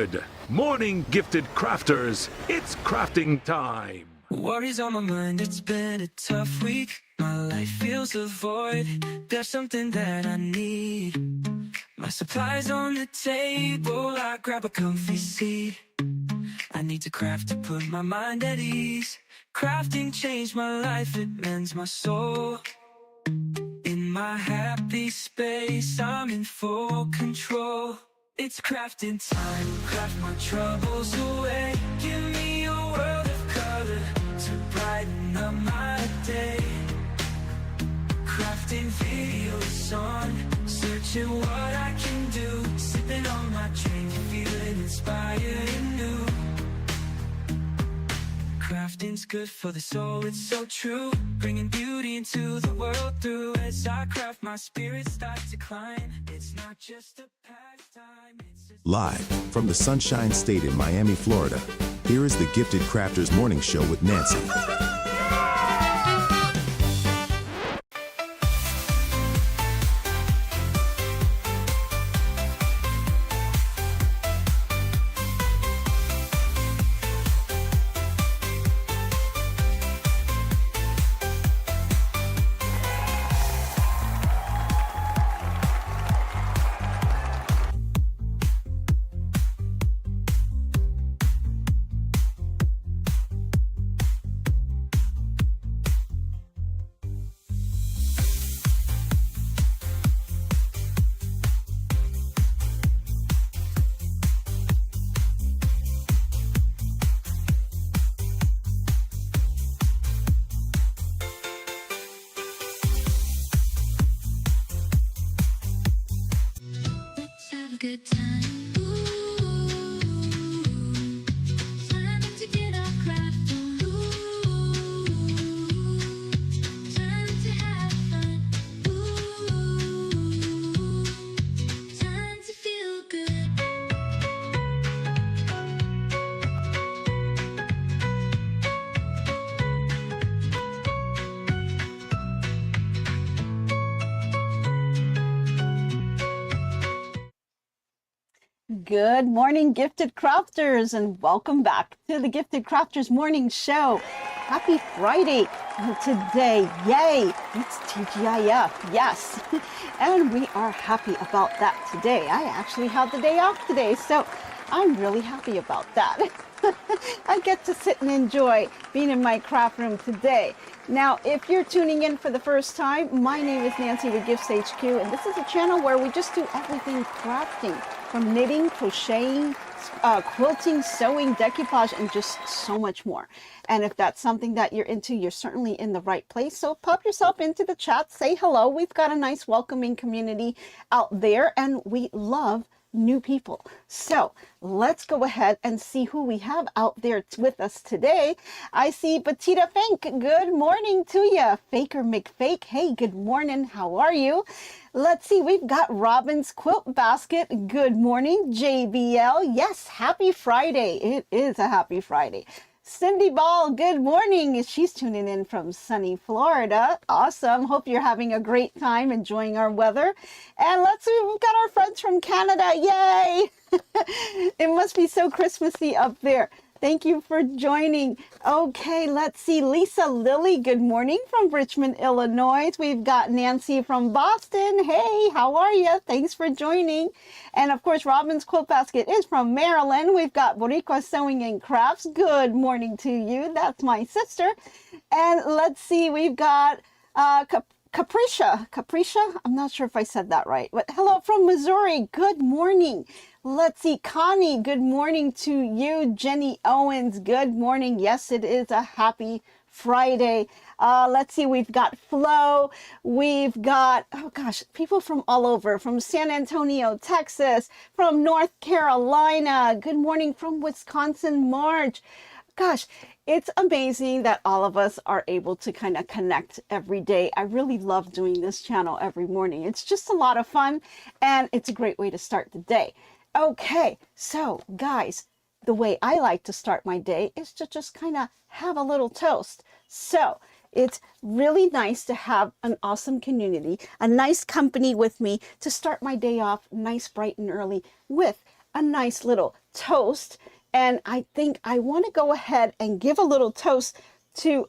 Good morning, gifted crafters. It's crafting time. Worries on my mind, it's been a tough week. My life feels a void. There's something that I need. My supplies on the table, I grab a comfy seat. I need to craft to put my mind at ease. Crafting changed my life, it mends my soul. In my happy space, I'm in full control. It's crafting time, craft my troubles away. Give me a world of color to brighten up my day. Crafting videos on, searching what I can do. Sipping on my drink, feeling inspired and new. Crafting's good for the soul, it's so true. Bringing beauty into the world through. As I craft, my spirit starts to climb. It's not just a pastime, it's a... Live from the Sunshine State in Miami, Florida, here is the Gifted Crafters Morning Show with Nancy. Good time. Ooh, time to get our craft on. Ooh, time to have fun. Ooh, time to feel good. Good morning, Gifted Crafters, and welcome back to the Gifted Crafters Morning Show. Happy Friday. And today, yay, it's TGIF, yes. And we are happy about that today. I actually have the day off today, so I'm really happy about that. I get to sit and enjoy being in my craft room today. Now, if you're tuning in for the first time, my name is Nancy with GiftsHQ, and this is a channel where we just do everything crafting, from knitting, crocheting, quilting, sewing, decoupage, and just so much more. And if that's something that you're into, you're certainly in the right place. So pop yourself into the chat, say hello. We've got a nice welcoming community out there, and we love new people. So let's go ahead and see who we have out there with us today. I see Batita Fink. Good morning to you. Faker McFake. Hey, good morning. How are you? Let's see. We've got Robin's Quilt Basket. Good morning. JBL. Yes, happy Friday. It is a happy Friday. Cindy Ball, good morning. She's tuning in from sunny Florida. Awesome. Hope you're having a great time enjoying our weather. And let's see, we've got our friends from Canada. Yay! It must be so Christmassy up there. Thank you for joining. Okay, let's see. Lisa Lilly, good morning from Richmond, Illinois. We've got Nancy from Boston. Hey, how are you? Thanks for joining. And of course, Robin's Quilt Basket is from Maryland. We've got Boricua Sewing and Crafts. Good morning to you. That's my sister. And let's see, we've got Capricia, I'm not sure if I said that right, but hello from Missouri. Good morning. Let's see, Connie, good morning to you. Jenny Owens, good morning. Yes, it is a happy Friday. Let's see, we've got Flo. We've got, oh gosh, people from all over, from San Antonio, Texas, from North Carolina. Good morning from Wisconsin, Marge. Gosh, it's amazing that all of us are able to kind of connect every day. I really love doing this channel every morning. It's just a lot of fun, and it's a great way to start the day. Okay, so guys, the way I like to start my day is to just kind of have a little toast. So it's really nice to have an awesome community, a nice company with me to start my day off nice, bright and early with a nice little toast. And I think I want to go ahead and give a little toast to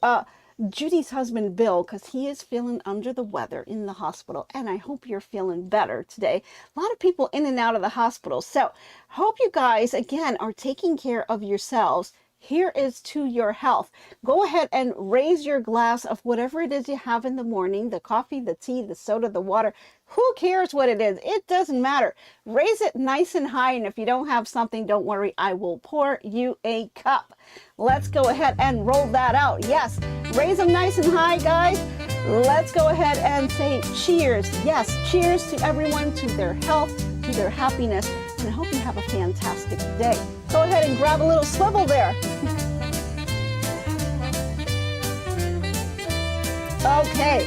Judy's husband, Bill, because he is feeling under the weather in the hospital. And I hope you're feeling better today. A lot of people in and out of the hospital. So hope you guys, again, are taking care of yourselves. Here is to your health. Go ahead and raise your glass of whatever it is you have in the morning, the coffee, the tea, the soda, the water. Who cares what it is? It doesn't matter. Raise it nice and high, and if you don't have something, don't worry. I will pour you a cup. Let's go ahead and roll that out. Yes, raise them nice and high, guys. Let's go ahead and say cheers. Yes, cheers to everyone, to their health, to their happiness, and I hope you have a fantastic day. Go ahead and grab a little swivel there. Okay,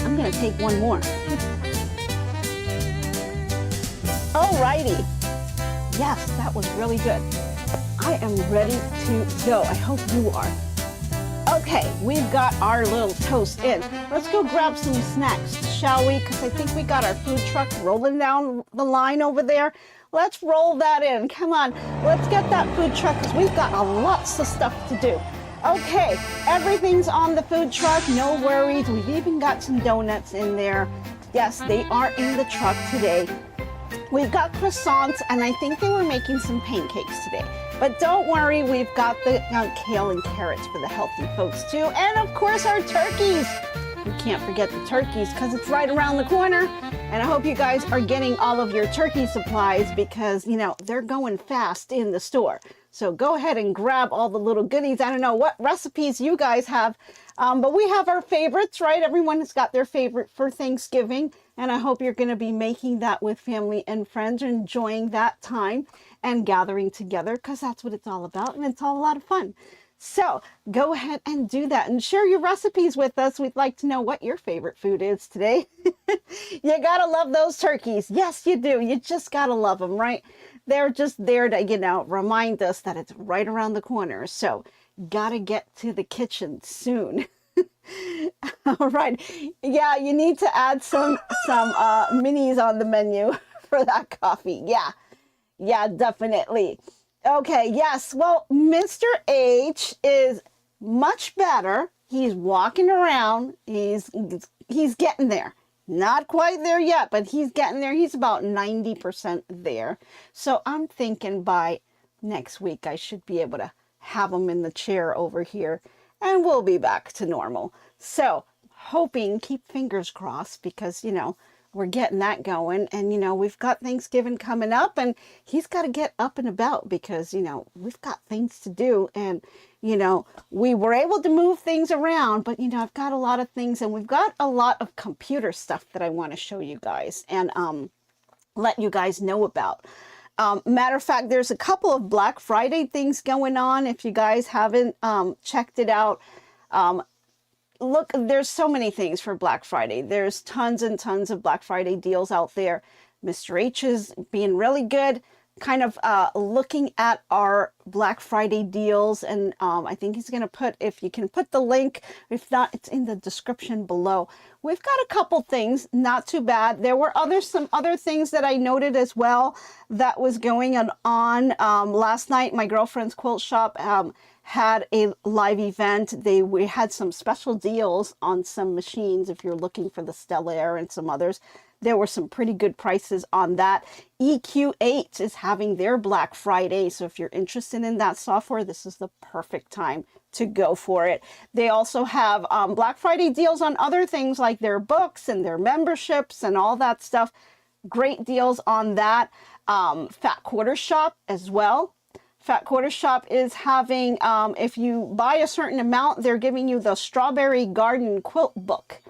I'm gonna take one more. Alrighty. Yes, that was really good. I am ready to go. I hope you are. Okay, we've got our little toast in. Let's go grab some snacks, shall we? Because I think we got our food truck rolling down the line over there. Let's roll that in. Come on, let's get that food truck because we've got lots of stuff to do. Okay, everything's on the food truck. No worries. We've even got some donuts in there. Yes, they are in the truck today. We've got croissants, and I think they were making some pancakes today. But don't worry, we've got the kale and carrots for the healthy folks too. And of course, our turkeys. We can't forget the turkeys because it's right around the corner. And I hope you guys are getting all of your turkey supplies because, you know, they're going fast in the store. So go ahead and grab all the little goodies. I don't know what recipes you guys have, but we have our favorites, right? Everyone has got their favorite for Thanksgiving. And I hope you're going to be making that with family and friends, enjoying that time and gathering together because that's what it's all about. And it's all a lot of fun. So go ahead and do that and share your recipes with us. We'd like to know what your favorite food is today. You got to love those turkeys. Yes, you do. You just got to love them, right? They're just there to, you know, remind us that it's right around the corner. So got to get to the kitchen soon. All right. Yeah, you need to add some minis on the menu for that coffee. Yeah, definitely. Okay, yes. Well, Mr. H is much better. He's walking around. He's getting there. Not quite there yet, but he's getting there. He's about 90% there. So I'm thinking by next week I should be able to have him in the chair over here and we'll be back to normal. So hoping, keep fingers crossed because, you know, we're getting that going and, you know, we've got Thanksgiving coming up and he's got to get up and about because, you know, we've got things to do and, you know, we were able to move things around, but, you know, I've got a lot of things and we've got a lot of computer stuff that I want to show you guys and let you guys know about. Matter of fact, there's a couple of Black Friday things going on. If you guys haven't checked it out, look, there's so many things for Black Friday. There's tons and tons of Black Friday deals out there. Mr. H is being really good, kind of looking at our Black Friday deals. And I think he's going to put, if you can put the link, if not, it's in the description below. We've got a couple things, not too bad. There were some other things that I noted as well that was going on. Last night, my girlfriend's quilt shop had a live event. We had some special deals on some machines if you're looking for the Stellaire and some others. There were some pretty good prices on that. EQ8 is having their Black Friday, so if you're interested in that software, this is the perfect time to go for it. They also have Black Friday deals on other things like their books and their memberships and all that stuff. Great deals on that. Fat Quarter Shop as well. Fat Quarter Shop is having, if you buy a certain amount, they're giving you the Strawberry Garden Quilt Book.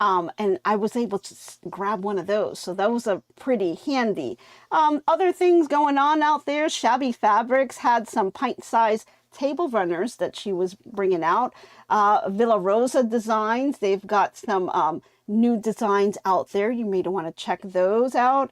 And I was able to grab one of those. So those are pretty handy. Other things going on out there. Shabby Fabrics had some pint-sized table runners that she was bringing out. Villa Rosa Designs, they've got some new designs out there. You may want to check those out.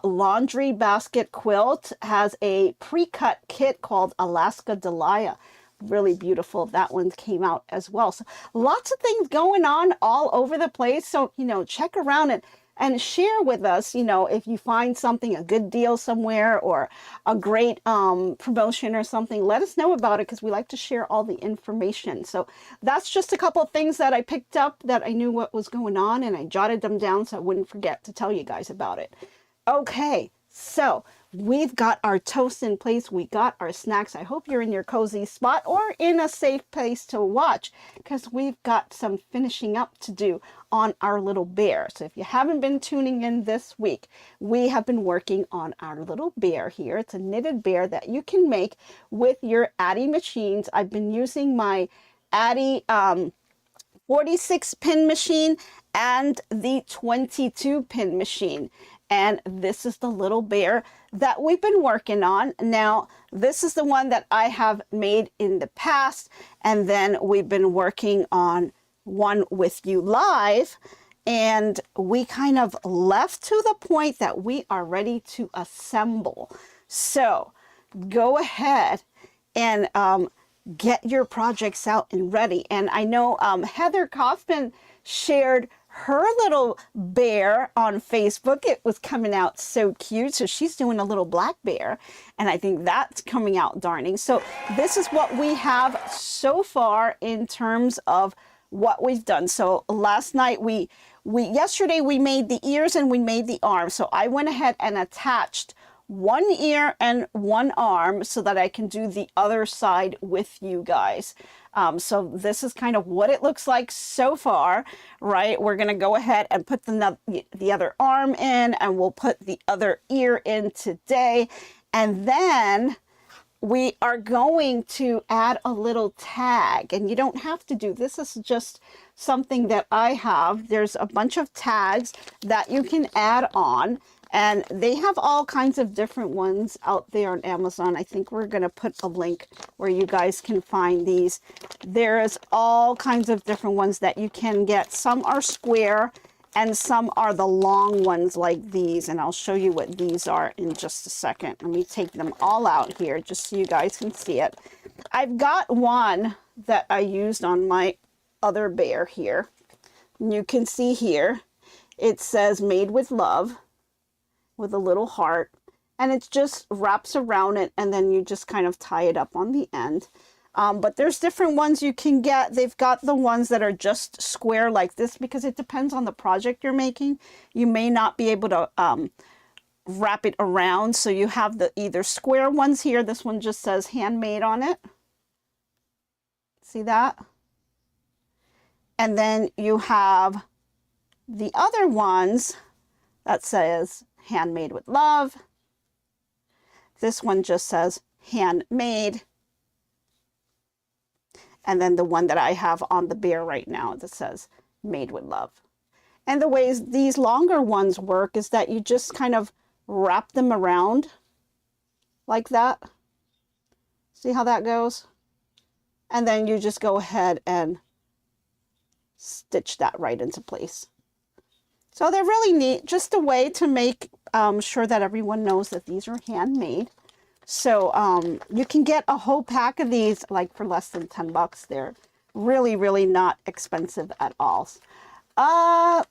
Laundry Basket Quilt has a pre-cut kit called Alaska Delia. Really beautiful. That one came out as well. So lots of things going on all over the place. So, you know, check around and and share with us, you know, if you find something, a good deal somewhere or a great promotion or something, let us know about it because we like to share all the information. So that's just a couple of things that I picked up that I knew what was going on, and I jotted them down so I wouldn't forget to tell you guys about it. Okay, so we've got our toast in place. We got our snacks. I hope you're in your cozy spot or in a safe place to watch because we've got some finishing up to do on our little bear. So if you haven't been tuning in this week, we have been working on our little bear here. It's a knitted bear that you can make with your Addi machines. I've been using my Addi 46 pin machine and the 22 pin machine. And this is the little bear that we've been working on. Now, this is the one that I have made in the past. And then we've been working on one with you live. And we kind of left to the point that we are ready to assemble. So go ahead and get your projects out and ready. And I know Heather Kaufman shared her little bear on Facebook. It was coming out so cute. So she's doing a little black bear, and I think that's coming out darning. So this is what we have so far in terms of what we've done. So last night yesterday we made the ears and we made the arm. So I went ahead and attached one ear and one arm so that I can do the other side with you guys. So this is kind of what it looks like so far, right? We're going to go ahead and put the other arm in, and we'll put the other ear in today. And then we are going to add a little tag, and you don't have to do this. This is just something that I have. There's a bunch of tags that you can add on. And they have all kinds of different ones out there on Amazon. I think we're going to put a link where you guys can find these. There's all kinds of different ones that you can get. Some are square and some are the long ones like these. And I'll show you what these are in just a second. Let me take them all out here just so you guys can see it. I've got one that I used on my other bear here. You can see here, it says made with love, with a little heart, and it just wraps around it, and then you just kind of tie it up on the end. But there's different ones you can get. They've got the ones that are just square like this because it depends on the project you're making. You may not be able to wrap it around, so you have the either square ones here. This one just says handmade on it. See that? And then you have the other ones that says handmade with love. This one just says handmade. And then the one that I have on the bear right now that says made with love. And the ways these longer ones work is that you just kind of wrap them around like that. See how that goes? And then you just go ahead and stitch that right into place. So they're really neat, just a way to make sure that everyone knows that these are handmade. So you can get a whole pack of these like for less than 10 bucks. They're really, really not expensive at all.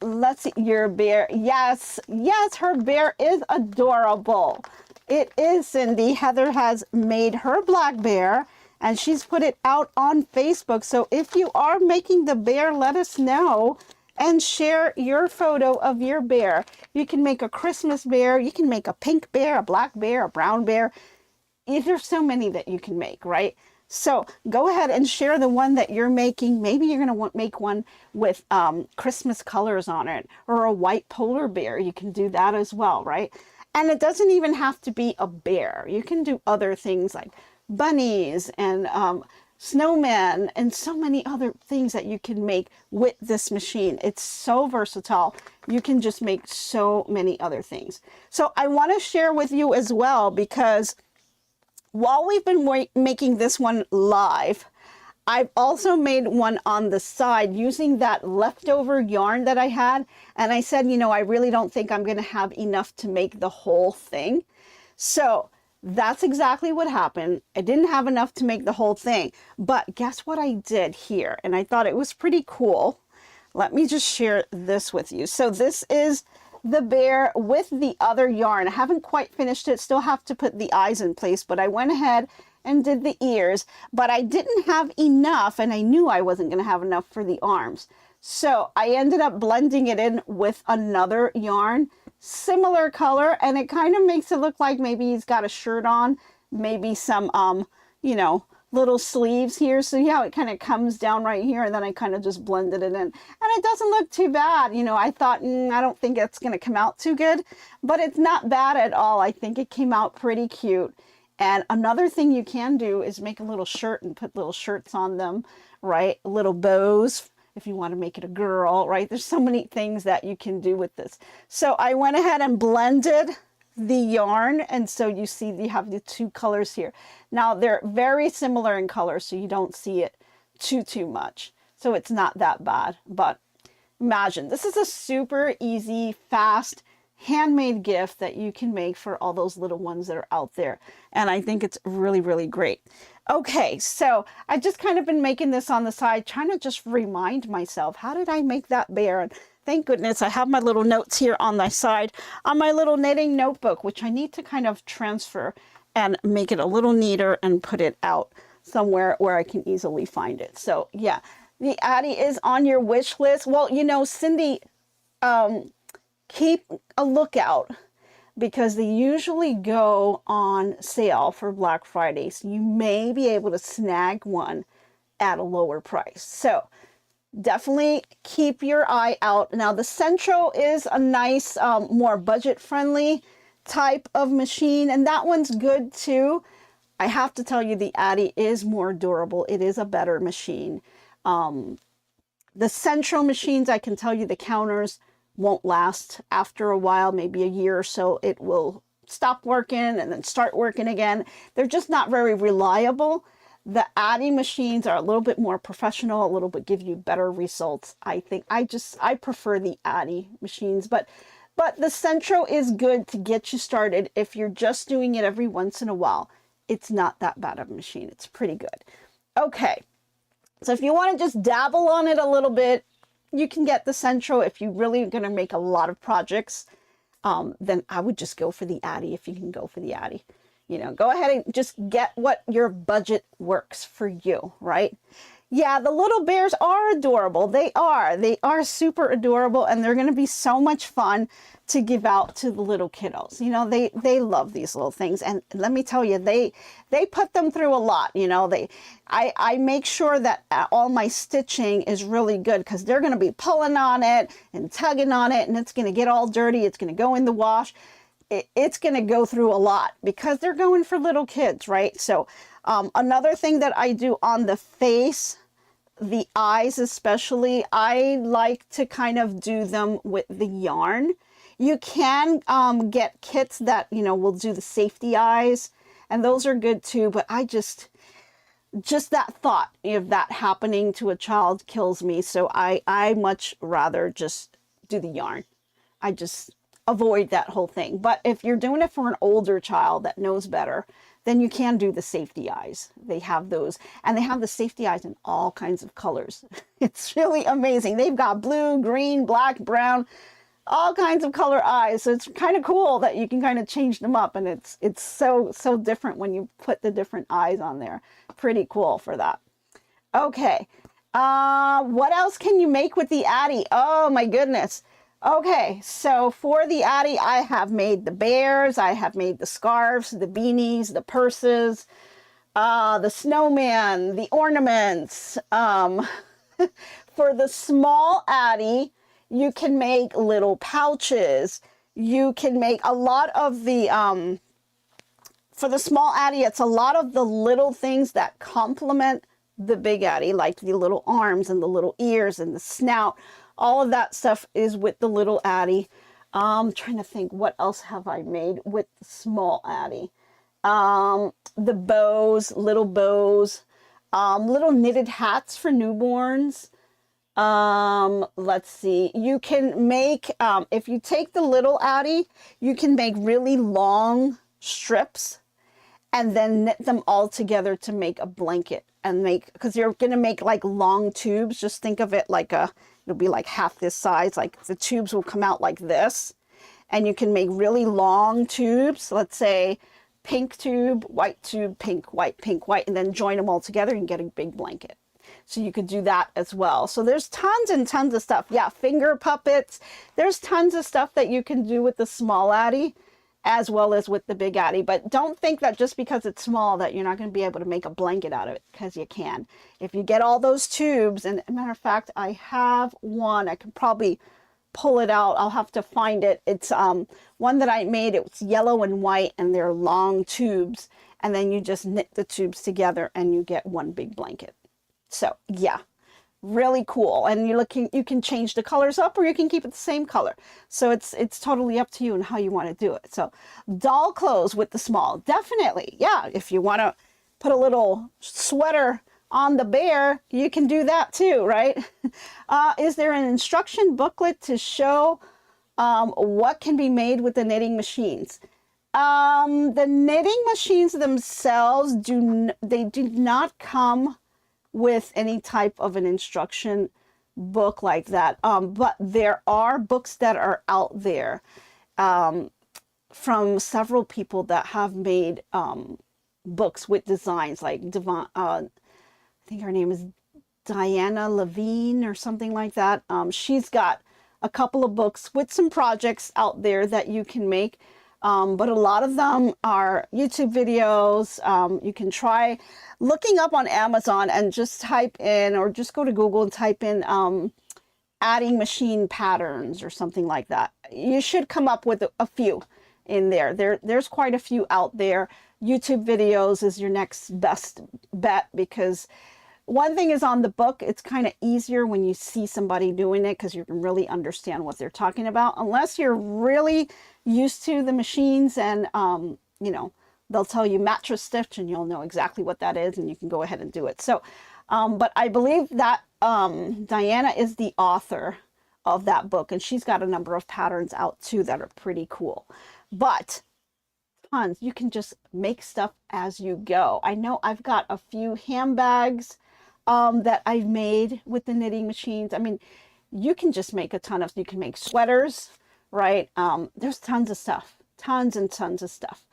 Let's see, your bear. Yes, her bear is adorable. It is, Cindy. Heather has made her black bear and she's put it out on Facebook. So if you are making the bear, let us know and share your photo of your bear. You can make a Christmas bear, you can make a pink bear, a black bear, a brown bear. There's so many that you can make, right? So go ahead and share the one that you're making. Maybe you're going to make one with Christmas colors on it, or a white polar bear. You can do that as well, right? And it doesn't even have to be a bear. You can do other things like bunnies and snowmen and so many other things that you can make with this machine. It's so versatile. You can just make so many other things. So I want to share with you as well, because while we've been making this one live, I've also made one on the side using that leftover yarn that I had. And I said, you know, I really don't think I'm going to have enough to make the whole thing. So that's exactly what happened. I didn't have enough to make the whole thing, but guess what I did here? And I thought it was pretty cool. Let me just share this with you. So this is the bear with the other yarn. I haven't quite finished it, still have to put the eyes in place, but I went ahead and did the ears, but I didn't have enough, and I knew I wasn't going to have enough for the arms. So I ended up blending it in with another yarn, similar color, and it kind of makes it look like maybe he's got a shirt on, maybe some, you know, little sleeves here. So yeah, it kind of comes down right here, and then I kind of just blended it in, and it doesn't look too bad. You know, I thought, I don't think it's going to come out too good, but it's not bad at all. I think it came out pretty cute. And another thing you can do is make a little shirt and put little shirts on them, right? Little bows if you want to make it a girl, right? There's so many things that you can do with this. So I went ahead and blended the yarn, and so you see you have the two colors here. Now they're very similar in color, so you don't see it too much. So it's not that bad, but imagine this is a super easy, fast, handmade gift that you can make for all those little ones that are out there. And I think it's really, really great. Okay, so I've just kind of been making this on the side, trying to just remind myself, how did I make that bear? And thank goodness I have my little notes here on my side on my little knitting notebook, which I need to kind of transfer and make it a little neater and put it out somewhere where I can easily find it. So yeah, the Addi is on your wish list. Well, you know, Cindy, keep a lookout, because they usually go on sale for Black Friday. So you may be able to snag one at a lower price. So definitely keep your eye out. Now the Sentro is a nice, more budget friendly type of machine, and that one's good too. I have to tell you, the Addi is more durable. It is a better machine. The Sentro machines, I can tell you, the counters won't last. After a while, maybe a year or so, it will stop working and then start working again. They're just not very reliable. The Addi machines are a little bit more professional, a little bit give you better results. I think I prefer the Addi machines, but the Sentro is good to get you started. If you're just doing it every once in a while, it's not that bad of a machine. It's pretty good. Okay, so if you want to just dabble on it a little bit, you can get the Sentro. If you're really going to make a lot of projects, then I would just go for the Addi. If you can go for the Addi, you know, go ahead and just get what your budget works for you, right? Yeah, the little bears are adorable. They are super adorable, and they're going to be so much fun to give out to the little kiddos. You know, they love these little things, and let me tell you, they put them through a lot. You know, I make sure that all my stitching is really good, because they're going to be pulling on it and tugging on it, and it's going to get all dirty. It's going to go in the wash. It's going to go through a lot, because they're going for little kids, right? So another thing that I do on the face, the eyes especially, I like to kind of do them with the yarn. You can get kits that, you know, will do the safety eyes, and those are good too, but I just that thought of that happening to a child kills me. So I much rather just do the yarn. I just avoid that whole thing. But if you're doing it for an older child that knows better, then you can do the safety eyes. They have those, and they have the safety eyes in all kinds of colors. It's really amazing. They've got blue, green, black, brown, all kinds of color eyes. So it's kind of cool that you can kind of change them up, and it's so different when you put the different eyes on there. Pretty cool for that. Okay, what else can you make with the Addi? Oh my goodness. Okay, so for the Addi, I have made the bears, I have made the scarves, the beanies, the purses, the snowman, the ornaments. For the small Addi, you can make little pouches. You can make a lot of the, for the small Addi, it's a lot of the little things that complement the big Addi, like the little arms and the little ears and the snout. All of that stuff is with the little Addi. I'm trying to think, what else have I made with the small Addi? The bows, little knitted hats for newborns. Let's see. You can make, if you take the little Addi, you can make really long strips and then knit them all together to make a blanket, and make, because you're going to make like long tubes. Just think of it like it'll be like half this size, like the tubes will come out like this, and you can make really long tubes. Let's say pink tube, pink, white, and then join them all together and get a big blanket. So you could do that as well. So there's tons and tons of stuff. Yeah, finger puppets. There's tons of stuff that you can do with the small Addi as well as with the big Addi. But don't think that just because it's small that you're not going to be able to make a blanket out of it, because you can. If you get all those tubes, and as a matter of fact, I have one. I can probably pull it out. I'll have to find it. It's one that I made. It was yellow and white, and they're long tubes. And then you just knit the tubes together and you get one big blanket. So yeah, really cool. And you can change the colors up, or you can keep it the same color. So it's totally up to you and how you want to do it. So doll clothes with the small, definitely. Yeah, if you want to put a little sweater on the bear, you can do that too, right? Is there an instruction booklet to show what can be made with the knitting machines? The knitting machines themselves do not come with any type of an instruction book like that. But there are books that are out there from several people that have made books with designs, like I think her name is Diana Levine or something like that. She's got a couple of books with some projects out there that you can make. But a lot of them are YouTube videos. You can try looking up on Amazon and just type in, or just go to Google and type in adding machine patterns or something like that. You should come up with a few in there. There's quite a few out there. YouTube videos is your next best bet, because one thing is, on the book, it's kind of easier when you see somebody doing it, because you can really understand what they're talking about, unless you're really used to the machines and, you know, they'll tell you mattress stitch and you'll know exactly what that is and you can go ahead and do it. So, but I believe that Diana is the author of that book, and she's got a number of patterns out too that are pretty cool. But tons, you can just make stuff as you go. I know I've got a few handbags that I've made with the knitting machines. I mean, you can just make a ton of, you can make sweaters, right? There's tons of stuff, tons and tons of stuff.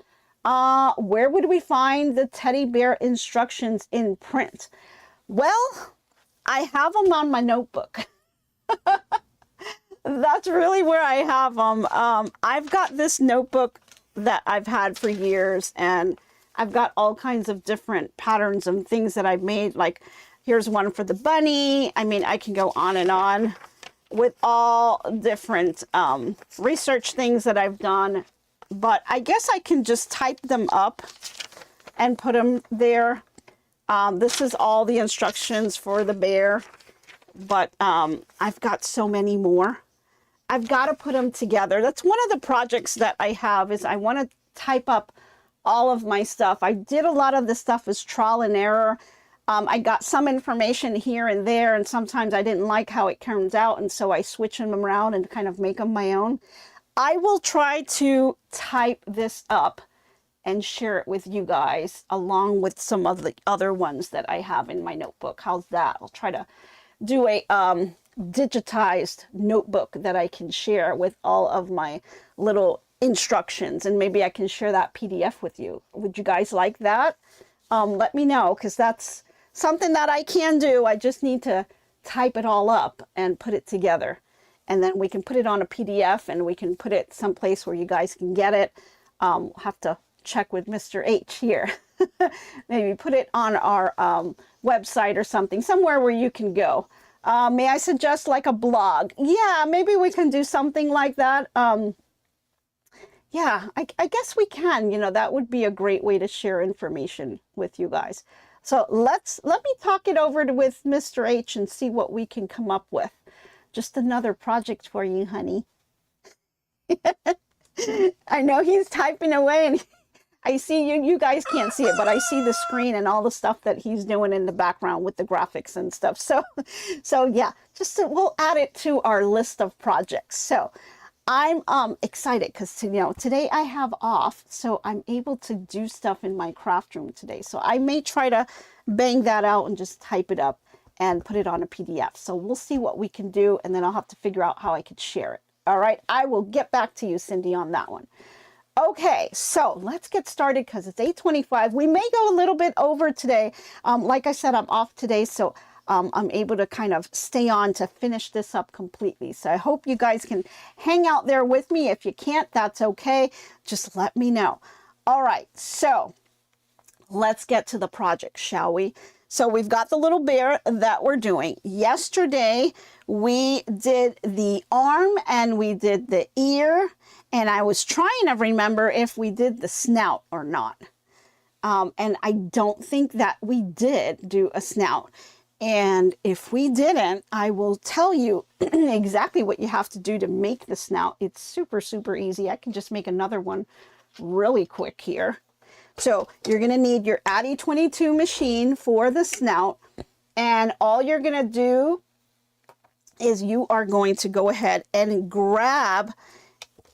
Where would we find the teddy bear instructions in print? Well, I have them on my notebook. That's really where I have them. I've got this notebook that I've had for years, and I've got all kinds of different patterns and things that I've made. Like, here's one for the bunny. I mean, I can go on and on with all different research things that I've done, but I guess I can just type them up and put them there. This is all the instructions for the bear, but I've got so many more. I've got to put them together. That's one of the projects that I have, is I want to type up all of my stuff. I did a lot of this stuff as trial and error. I got some information here and there, and sometimes I didn't like how it turns out, and so I switch them around and kind of make them my own. I will try to type this up and share it with you guys, along with some of the other ones that I have in my notebook. How's that? I'll try to do a digitized notebook that I can share with all of my little instructions, and maybe I can share that PDF with you. Would you guys like that? Let me know, because that's something that I can do. I just need to type it all up and put it together, and then we can put it on a PDF, and we can put it someplace where you guys can get it. We'll have to check with Mr. H here. Maybe put it on our website or something, somewhere where you can go. May I suggest like a blog? Yeah, maybe we can do something like that. Yeah, I guess we can. You know, that would be a great way to share information with you guys. So let me talk it over with Mr. H and see what we can come up with. Just another project for you, honey. I know he's typing away, and I see you guys can't see it, but I see the screen and all the stuff that he's doing in the background with the graphics and stuff. So yeah, we'll add it to our list of projects. So I'm excited because today I have off, so I'm able to do stuff in my craft room today. So I may try to bang that out and just type it up and put it on a PDF. So we'll see what we can do, and then I'll have to figure out how I could share it. All right, I will get back to you, Cindy, on that one. Okay, so let's get started because it's 8:25. We may go a little bit over today. Like I said, I'm off today, so I'm able to kind of stay on to finish this up completely. So I hope you guys can hang out there with me. If you can't, that's okay. Just let me know. All right, so let's get to the project, shall we? So we've got the little bear that we're doing. Yesterday, we did the arm and we did the ear. And I was trying to remember if we did the snout or not. And I don't think that we did do a snout. And if we didn't, I will tell you exactly what you have to do to make the snout. It's super, super easy. I can just make another one really quick here. So you're going to need your Addi 22 machine for the snout. And all you're going to do is you are going to go ahead and grab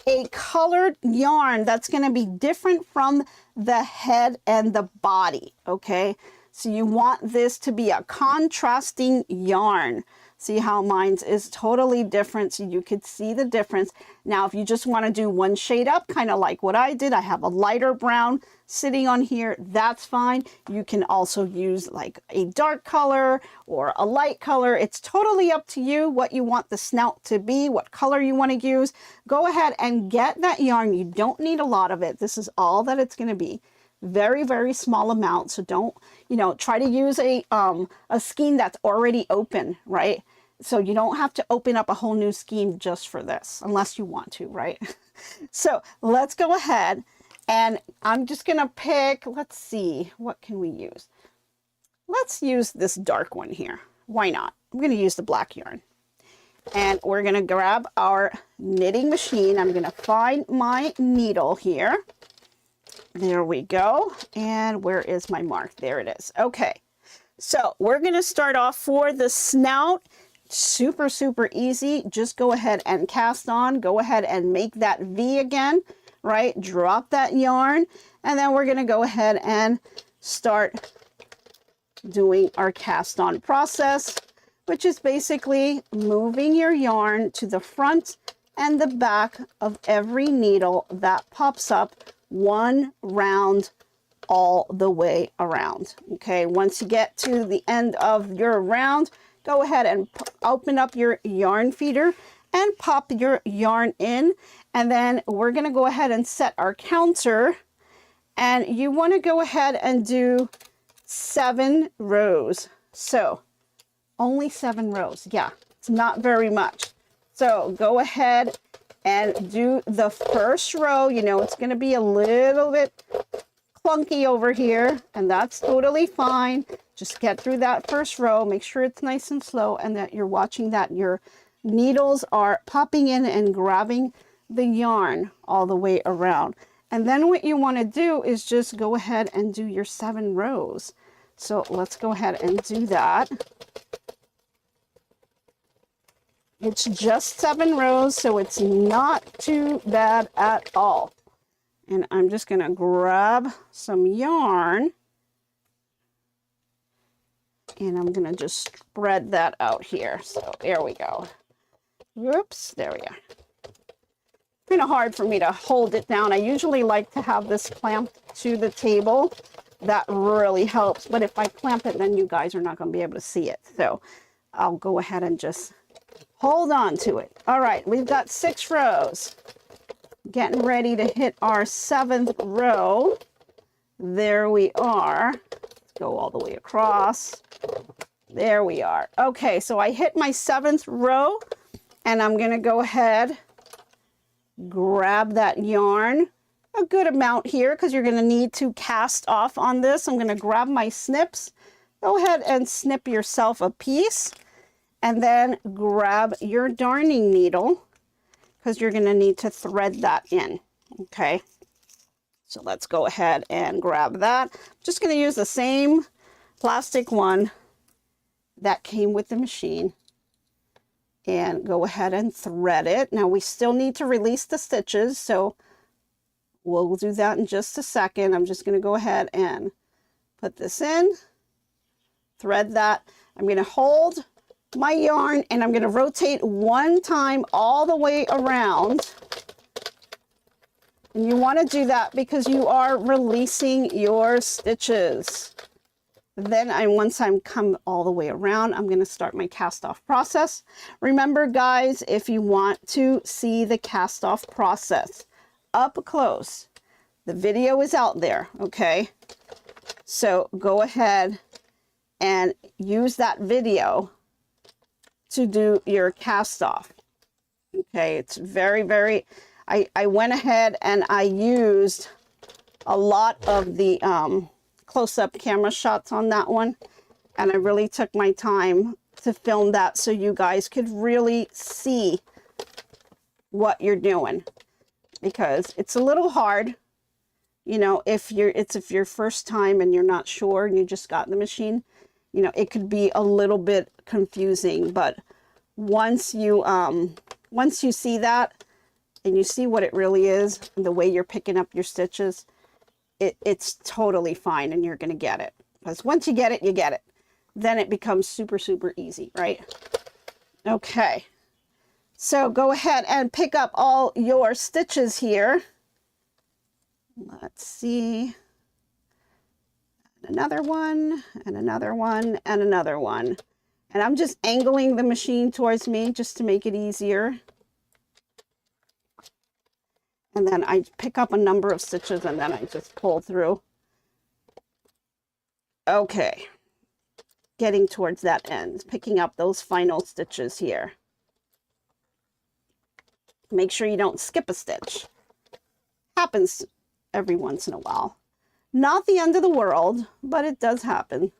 a colored yarn that's going to be different from the head and the body. Okay, so you want this to be a contrasting yarn. See how mine is totally different, so you could see the difference. Now if you just want to do one shade up, kind of like what I did, I have a lighter brown sitting on here, that's fine. You can also use like a dark color or a light color. It's totally up to you what you want the snout to be, what color you want to use. Go ahead and get that yarn. You don't need a lot of it. This is all that it's going to be. Very, very small amount. So don't, try to use a skein that's already open, right? So you don't have to open up a whole new skein just for this, unless you want to, right? So let's go ahead and I'm just going to pick, let's see, what can we use? Let's use this dark one here. Why not? I'm going to use the black yarn. And we're going to grab our knitting machine. I'm going to find my needle here. There we go. And where is my mark? There it is. Okay. So we're going to start off for the snout. Super, super easy. Just go ahead and cast on. Go ahead and make that V again, right? Drop that yarn. And then we're going to go ahead and start doing our cast on process, which is basically moving your yarn to the front and the back of every needle that pops up one round all the way around. Okay, once you get to the end of your round, go ahead and open up your yarn feeder and pop your yarn in. And then we're going to go ahead and set our counter. And you want to go ahead and do 7 rows. So only 7 rows. Yeah, it's not very much. So go ahead and do the first row. It's going to be a little bit clunky over here, and that's totally fine. Just get through that first row. Make sure it's nice and slow and that you're watching that your needles are popping in and grabbing the yarn all the way around. And then what you want to do is just go ahead and do your 7 rows. So let's go ahead and do that. It's just 7 rows, so it's not too bad at all. And I'm just going to grab some yarn. And I'm going to just spread that out here. So there we go. Whoops, there we are. Kind of hard for me to hold it down. I usually like to have this clamped to the table. That really helps. But if I clamp it, then you guys are not going to be able to see it. So I'll go ahead and just hold on to it. All right, we've got 6 rows. Getting ready to hit our 7th row. There we are. Let's go all the way across. There we are. Okay, so I hit my 7th row, and I'm going to go ahead, grab that yarn, a good amount here because you're going to need to cast off on this. I'm going to grab my snips. Go ahead and snip yourself a piece, and then grab your darning needle because you're going to need to thread that in. Okay, so let's go ahead and grab that. I'm just going to use the same plastic one that came with the machine and go ahead and thread it. Now we still need to release the stitches, so we'll do that in just a second. I'm just going to go ahead and put this in, thread that. I'm going to hold my yarn and I'm going to rotate one time all the way around. And you want to do that because you are releasing your stitches. Then once I'm come all the way around, I'm going to start my cast off process. Remember guys, if you want to see the cast off process up close, the video is out there, okay? So go ahead and use that video to do your cast off. Okay, it's very, very, I went ahead and I used a lot of the close-up camera shots on that one, and I really took my time to film that so you guys could really see what you're doing, because it's a little hard, you know, if it's your first time and you're not sure and you just got the machine, you know, it could be a little bit confusing. But once you see that and you see what it really is and the way you're picking up your stitches, it's totally fine, and you're going to get it. Because once you get it, you get it. Then it becomes super, super easy, right? Okay. So go ahead and pick up all your stitches here. Let's see. Another one, and another one, and another one. And I'm just angling the machine towards me just to make it easier. And then I pick up a number of stitches and then I just pull through. Okay. Getting towards that end, picking up those final stitches here. Make sure you don't skip a stitch. Happens every once in a while. Not the end of the world, but it does happen.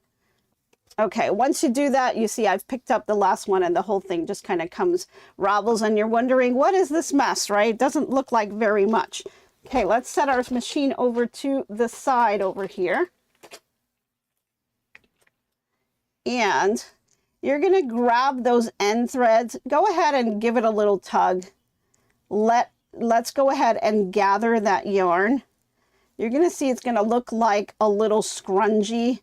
Okay, once you do that, you see I've picked up the last one and the whole thing just kind of comes ravels and you're wondering, what is this mess, right? It doesn't look like very much. Okay, let's set our machine over to the side over here. And you're going to grab those end threads. Go ahead and give it a little tug. Let's go ahead and gather that yarn. You're going to see it's going to look like a little scrunchie.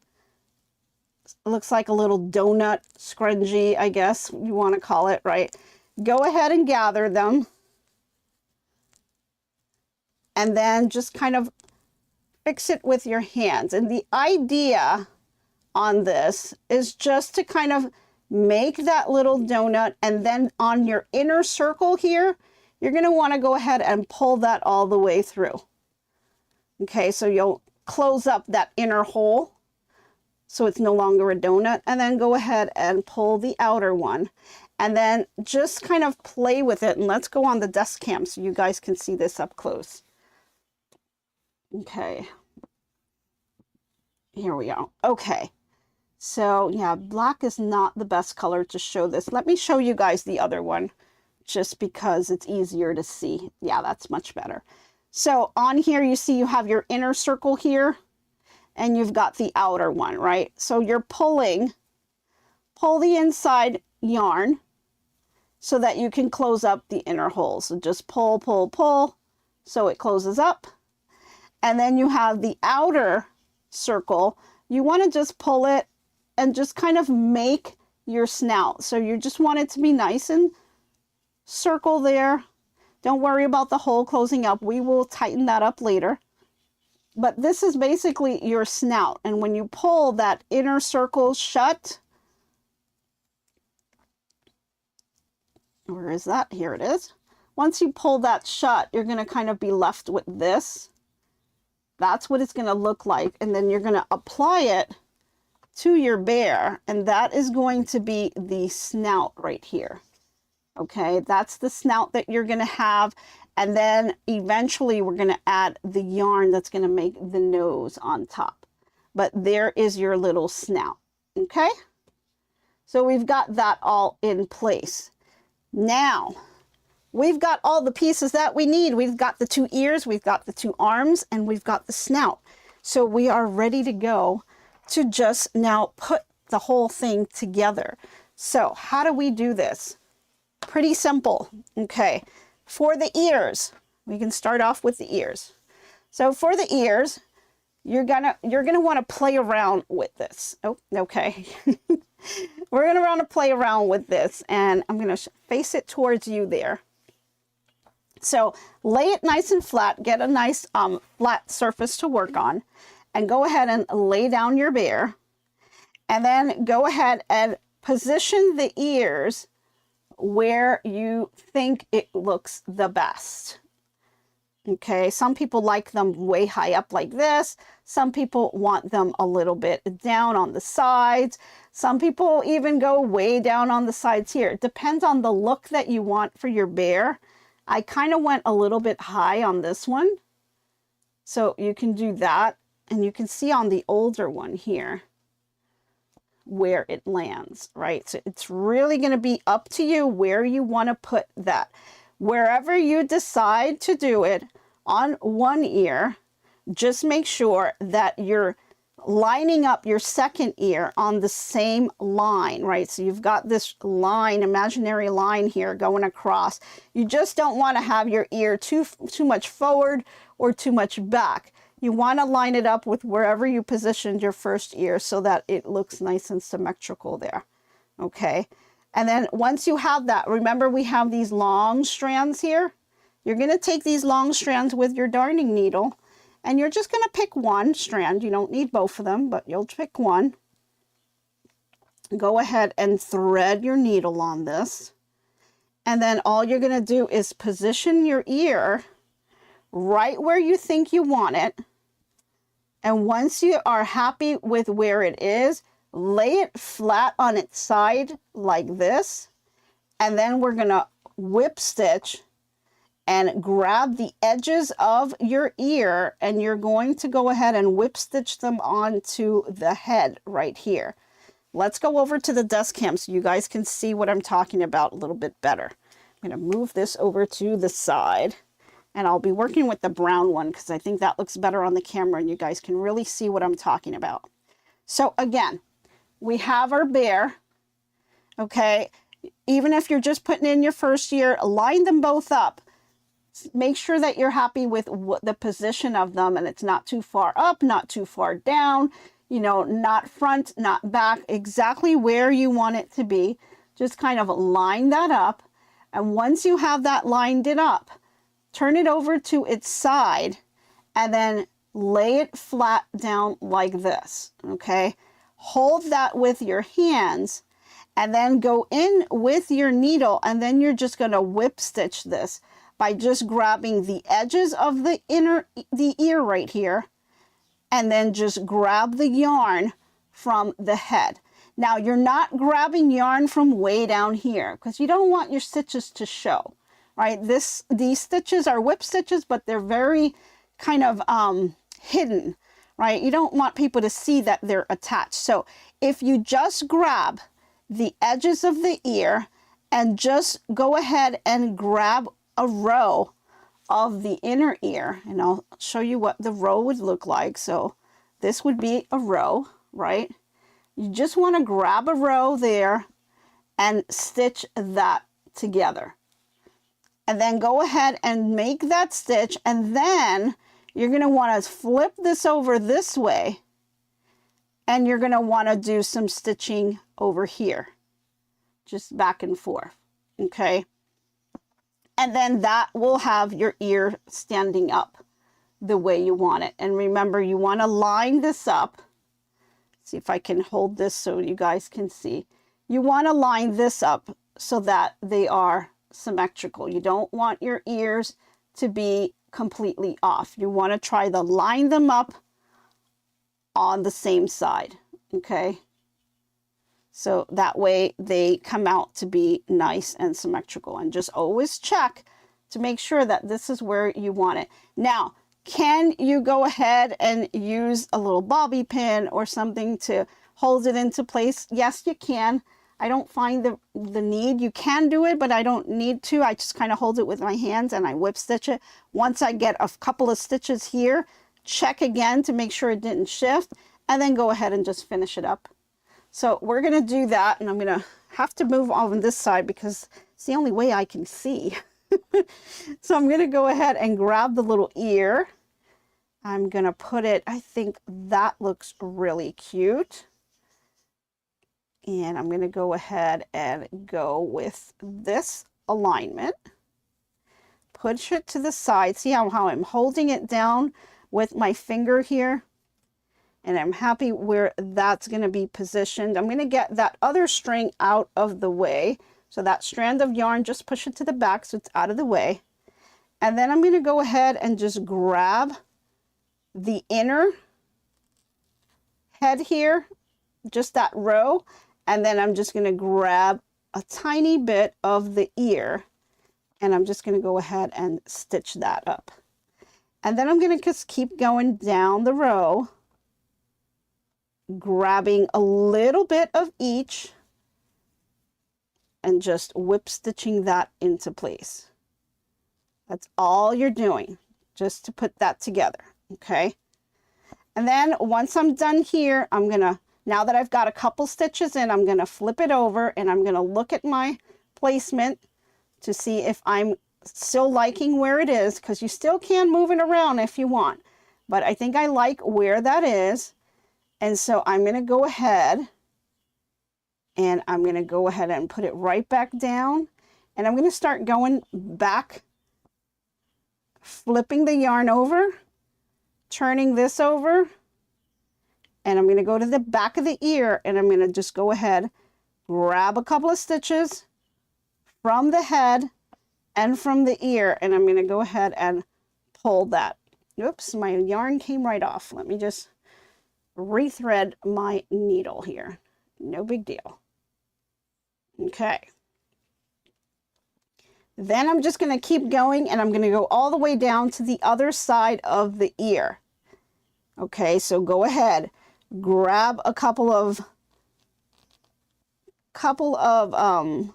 It looks like a little donut scrunchie, I guess you want to call it, right? Go ahead and gather them. And then just kind of fix it with your hands. And the idea on this is just to kind of make that little donut, and then on your inner circle here, you're going to want to go ahead and pull that all the way through. Okay, so you'll close up that inner hole so it's no longer a donut, and then go ahead and pull the outer one, and then just kind of play with it. And let's go on the desk cam so you guys can see this up close. Okay, here we go. Okay, so yeah, black is not the best color to show this. Let me show you guys the other one just because it's easier to see. Yeah, that's much better. So on here, you see you have your inner circle here, and you've got the outer one, right? So you're pull the inside yarn so that you can close up the inner holes. So just pull, pull, pull, so it closes up. And then you have the outer circle. You want to just pull it and just kind of make your snout. So you just want it to be nice and circle there. Don't worry about the hole closing up. We will tighten that up later. But this is basically your snout. And when you pull that inner circle shut, where is that? Here it is. Once you pull that shut, you're going to kind of be left with this. That's what it's going to look like. And then you're going to apply it to your bear. And that is going to be the snout right here. Okay, that's the snout that you're going to have. And then eventually we're going to add the yarn that's going to make the nose on top. But there is your little snout. Okay, so we've got that all in place. Now we've got all the pieces that we need. We've got the 2 ears, we've got the 2 arms, and we've got the snout. So we are ready to go to just now put the whole thing together. So how do we do this? Pretty simple. Okay, for the ears, we can start off with the ears. So for the ears, you're gonna want to play around with this. Oh, okay. we're going to play around with this, and I'm going to face it towards you there. So lay it nice and flat, get a nice flat surface to work on, and go ahead and lay down your bear. And then go ahead and position the ears where you think it looks the best. Okay, some people like them way high up like this. Some people want them a little bit down on the sides. Some people even go way down on the sides here. It depends on the look that you want for your bear. I kind of went a little bit high on this one. So you can do that. And you can see on the older one here where it lands, right? So it's really going to be up to you where you want to put that. Wherever you decide to do it on one ear, just make sure that you're lining up your second ear on the same line, right? So you've got this line, imaginary line here going across. You just don't want to have your ear too much forward or too much back. You want to line it up with wherever you positioned your first ear so that it looks nice and symmetrical there. Okay. And then once you have that, remember we have these long strands here. You're going to take these long strands with your darning needle, and you're just going to pick one strand. You don't need both of them, but you'll pick one. Go ahead and thread your needle on this. And then all you're going to do is position your ear right where you think you want it. And once you are happy with where it is, lay it flat on its side like this. And then we're going to whip stitch and grab the edges of your ear, and you're going to go ahead and whip stitch them onto the head right here. Let's go over to the desk cam so you guys can see what I'm talking about a little bit better. I'm going to move this over to the side, and I'll be working with the brown one because I think that looks better on the camera and you guys can really see what I'm talking about. So again, we have our bear, okay? Even if you're just putting in your first ear, line them both up. Make sure that you're happy with the position of them, and it's not too far up, not too far down, you know, not front, not back, exactly where you want it to be. Just kind of line that up. And once you have that lined it up, turn it over to its side and then lay it flat down like this, okay? Hold that with your hands and then go in with your needle, and then you're just going to whip stitch this by just grabbing the edges of the ear right here, and then just grab the yarn from the head. Now you're not grabbing yarn from way down here because you don't want your stitches to show, right? These stitches are whip stitches, but they're very kind of hidden, right? You don't want people to see that they're attached. So if you just grab the edges of the ear and just go ahead and grab a row of the inner ear, and I'll show you what the row would look like. So this would be a row, right? You just want to grab a row there and stitch that together. And then go ahead and make that stitch, and then you're going to want to flip this over this way, and you're going to want to do some stitching over here, just back and forth, okay? And then that will have your ear standing up the way you want it. And remember, you want to line this up. See if I can hold this so you guys can see. You want to line this up so that they are symmetrical. You don't want your ears to be completely off. You want to try to line them up on the same side, okay? So that way they come out to be nice and symmetrical, and just always check to make sure that this is where you want it. Now, can you go ahead and use a little bobby pin or something to hold it into place? Yes, you can. I don't find the need. You can do it, but I don't need to. I just kind of hold it with my hands and I whip stitch it. Once I get a couple of stitches here, check again to make sure it didn't shift, and then go ahead and just finish it up. So we're going to do that, and I'm going to have to move on this side because it's the only way I can see. So I'm going to go ahead and grab the little ear. I'm going to put it, I think that looks really cute. And I'm going to go ahead and go with this alignment. Push it to the side. See how I'm holding it down with my finger here? And I'm happy where that's going to be positioned. I'm going to get that other string out of the way. So that strand of yarn, just push it to the back so it's out of the way. And then I'm going to go ahead and just grab the inner head here, just that row. And then I'm just going to grab a tiny bit of the ear. And I'm just going to go ahead and stitch that up. And then I'm going to just keep going down the row, grabbing a little bit of each and just whip stitching that into place. That's all you're doing, just to put that together, okay? And then once I'm done here, I'm gonna, now that I've got a couple stitches in, I'm gonna flip it over and I'm gonna look at my placement to see if I'm still liking where it is, because you still can move it around if you want. But I think I like where that is. And so I'm gonna go ahead and I'm gonna go ahead and put it right back down. And I'm gonna start going back, flipping the yarn over, turning this over, and I'm going to go to the back of the ear and I'm going to just go ahead, grab a couple of stitches from the head and from the ear, and I'm going to go ahead and pull that. Oops, my yarn came right off. Let me just rethread my needle here. No big deal. Okay. Then I'm just going to keep going and I'm going to go all the way down to the other side of the ear. Okay, so go ahead, grab a couple of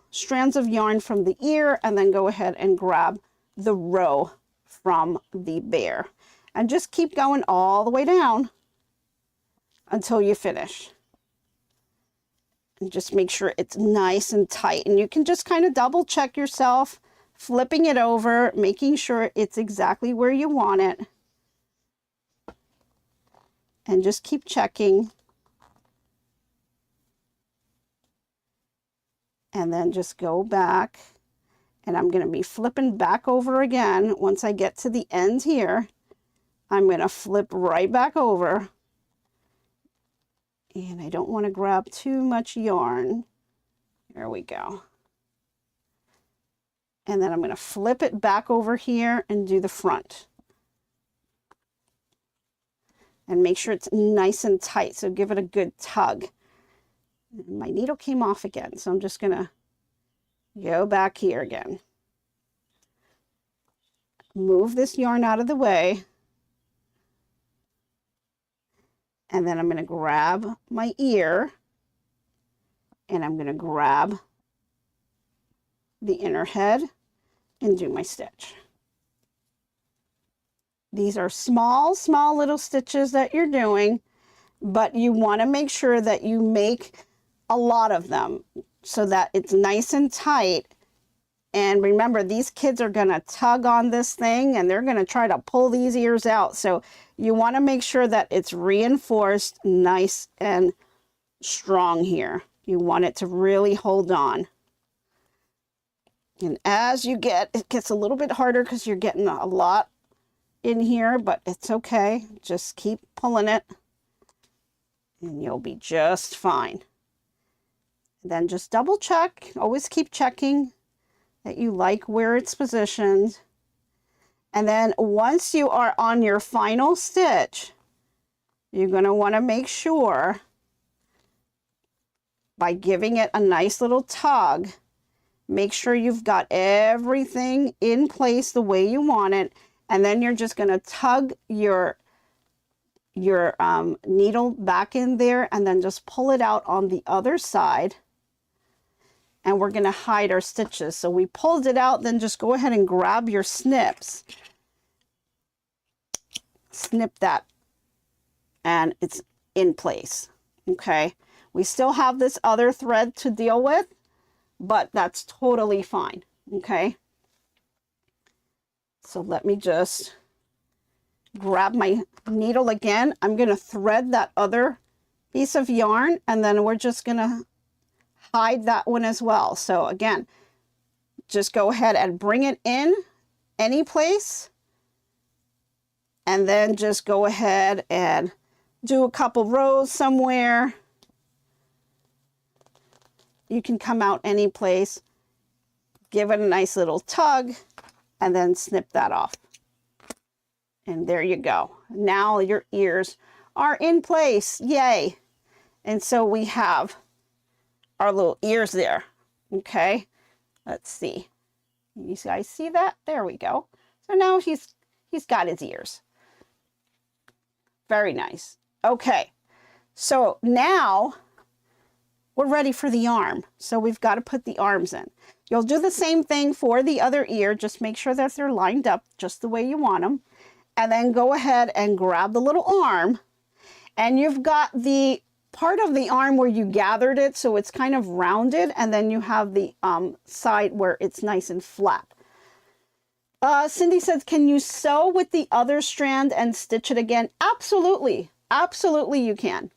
strands of yarn from the ear and then go ahead and grab the row from the bear. And just keep going all the way down until you finish. And just make sure it's nice and tight. And you can just kind of double check yourself, flipping it over, making sure it's exactly where you want it. And just keep checking. And then just go back. And I'm going to be flipping back over again. Once I get to the end here, I'm going to flip right back over. And I don't want to grab too much yarn. There we go. And then I'm going to flip it back over here and do the front. And make sure it's nice and tight, so give it a good tug. My needle came off again, so I'm just going to go back here again. Move this yarn out of the way. And then I'm going to grab my ear and I'm going to grab the inner head and do my stitch. These are small little stitches that you're doing, but you want to make sure that you make a lot of them so that it's nice and tight. And remember, these kids are going to tug on this thing and they're going to try to pull these ears out. So you want to make sure that it's reinforced, nice and strong here. You want it to really hold on. And as you it gets a little bit harder because you're getting a lot in here, but it's okay. Just keep pulling it and you'll be just fine. Then just double check. Always keep checking that you like where it's positioned. And then once you are on your final stitch, you're going to want to make sure by giving it a nice little tug, make sure you've got everything in place the way you want it. And then you're just going to tug your needle back in there and then just pull it out on the other side. And we're going to hide our stitches. So we pulled it out, then just go ahead and grab your snips. Snip that and it's in place. Okay. We still have this other thread to deal with, but that's totally fine. Okay. So let me just grab my needle again. I'm going to thread that other piece of yarn and then we're just going to hide that one as well. So again, just go ahead and bring it in any place, and then just go ahead and do a couple rows somewhere. You can come out any place, give it a nice little tug, and then snip that off. And there you go. Now your ears are in place. Yay. And so we have our little ears there. Okay. Let's see. You guys see that? There we go. So now he's got his ears. Very nice. Okay. So now we're ready for the arm. So we've got to put the arms in. You'll do the same thing for the other ear. Just make sure that they're lined up just the way you want them. And then go ahead and grab the little arm. And you've got the part of the arm where you gathered it, so it's kind of rounded. And then you have the side where it's nice and flat. Cindy says, can you sew with the other strand and stitch it again? Absolutely. Absolutely you can.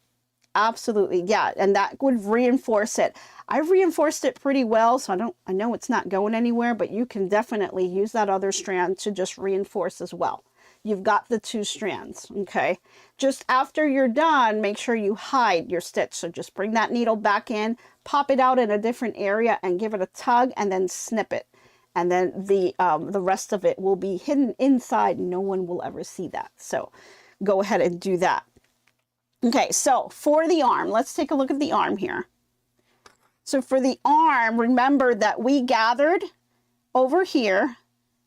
Absolutely, yeah, and that would reinforce it. I reinforced it pretty well, so I know it's not going anywhere, but you can definitely use that other strand to just reinforce as well. You've got the two strands, okay? Just after you're done, make sure you hide your stitch. So just bring that needle back in, pop it out in a different area and give it a tug and then snip it. And then the rest of it will be hidden inside. No one will ever see that. So go ahead and do that. Okay, so for the arm, let's take a look at the arm here. So for the arm, remember that we gathered over here,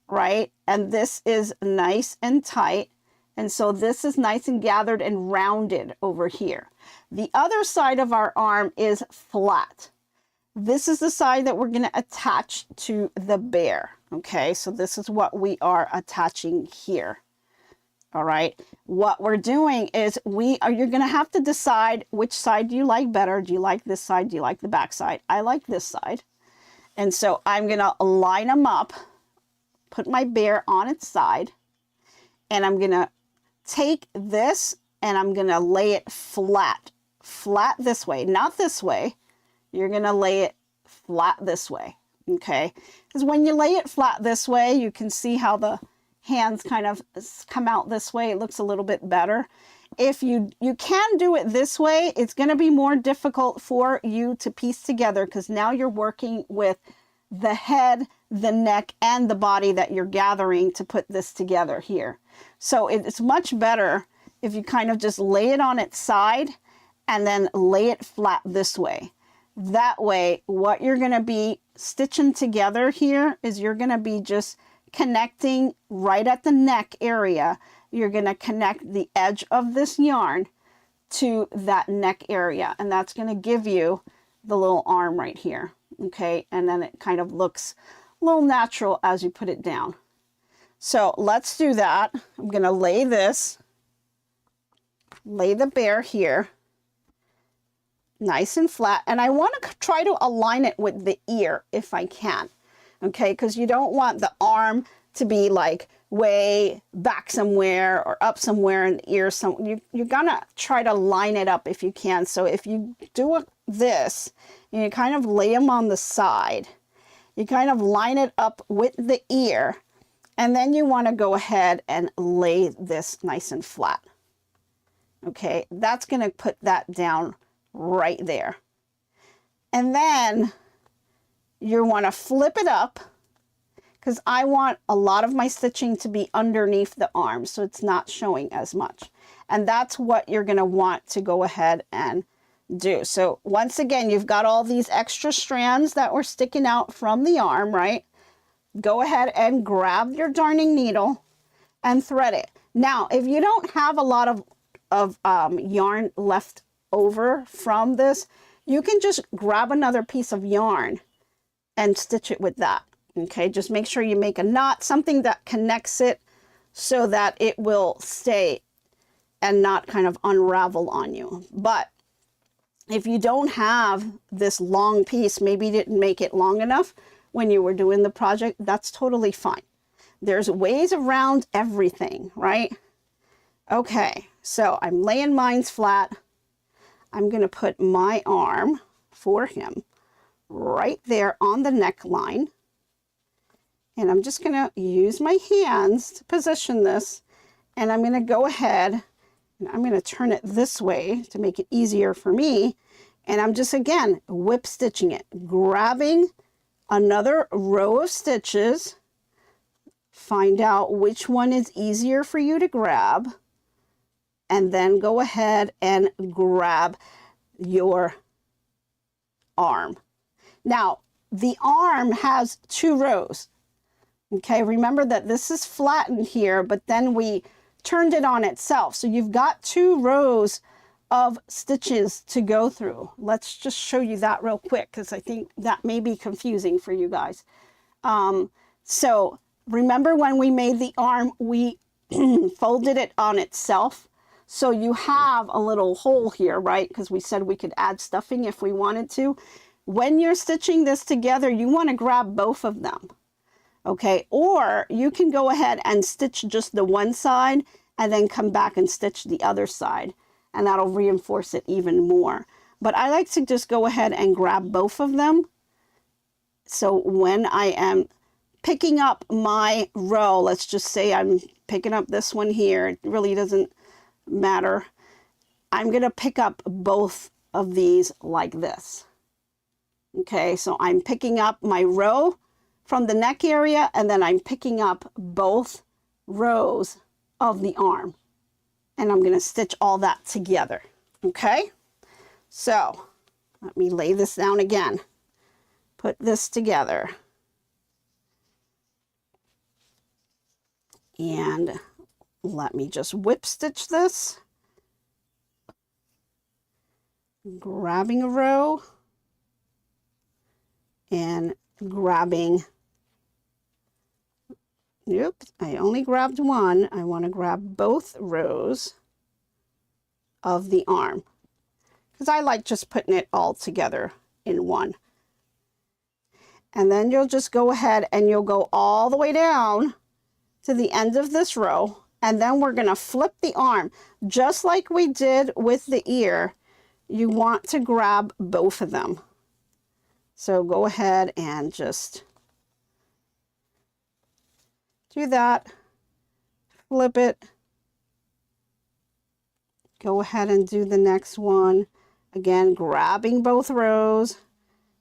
right? And this is nice and tight. And so this is nice and gathered and rounded over here. The other side of our arm is flat. This is the side that we're going to attach to the bear. Okay, so this is what we are attaching here. All right, what we're doing is you're going to have to decide which side do you like better. Do you like this side? Do you like the back side? I like this side. And so I'm going to line them up, put my bear on its side, and I'm going to take this and I'm going to lay it flat this way, not this way. You're going to lay it flat this way. Okay, because when you lay it flat this way, you can see how the hands kind of come out this way. It looks a little bit better. If you can do it this way, it's going to be more difficult for you to piece together because now you're working with the head, the neck, and the body that you're gathering to put this together here. So it's much better if you kind of just lay it on its side and then lay it flat this way. That way, what you're going to be stitching together here is you're going to be just connecting right at the neck area. You're going to connect the edge of this yarn to that neck area, and that's going to give you the little arm right here. Okay, and then it kind of looks a little natural as you put it down. So let's do that. I'm going to lay the bear here nice and flat, and I want to try to align it with the ear if I can. Okay, because you don't want the arm to be like way back somewhere or up somewhere in the ear. You're gonna try to line it up if you can. So if you do this, and you kind of lay them on the side, you kind of line it up with the ear, and then you want to go ahead and lay this nice and flat. Okay, that's going to put that down right there. And then you want to flip it up because I want a lot of my stitching to be underneath the arm so it's not showing as much. And that's what you're going to want to go ahead and do. So once again, you've got all these extra strands that were sticking out from the arm, right? Go ahead and grab your darning needle and thread it. Now, if you don't have a lot of yarn left over from this, you can just grab another piece of yarn and stitch it with that. Okay, just make sure you make a knot, something that connects it so that it will stay and not kind of unravel on you. But if you don't have this long piece, maybe you didn't make it long enough when you were doing the project, that's totally fine. There's ways around everything, right? Okay, so I'm laying mine flat. I'm going to put my arm for him right there on the neckline. And I'm just going to use my hands to position this. And I'm going to go ahead and I'm going to turn it this way to make it easier for me. And I'm just, again, whip stitching it, grabbing another row of stitches. Find out which one is easier for you to grab. And then go ahead and grab your arm. Now, the arm has 2 rows. Okay, remember that this is flattened here, but then we turned it on itself. So you've got 2 rows of stitches to go through. Let's just show you that real quick because I think that may be confusing for you guys. So remember when we made the arm, we folded it on itself. So you have a little hole here, right? Because we said we could add stuffing if we wanted to. When you're stitching this together, you want to grab both of them. Okay, or you can go ahead and stitch just the one side and then come back and stitch the other side, and that'll reinforce it even more. But I like to just go ahead and grab both of them. So when I am picking up my row, let's just say I'm picking up this one here, it really doesn't matter. I'm going to pick up both of these like this. Okay, so I'm picking up my row from the neck area, and then I'm picking up both rows of the arm. And I'm going to stitch all that together. Okay, so let me lay this down again. Put this together. And let me just whip stitch this. Grabbing a row and grabbing, oops, I only grabbed one. I want to grab both rows of the arm because I like just putting it all together in one. And then you'll just go ahead and you'll go all the way down to the end of this row, and then we're going to flip the arm just like we did with the ear. You want to grab both of them. So go ahead and just do that, flip it, go ahead and do the next one. Again, grabbing both rows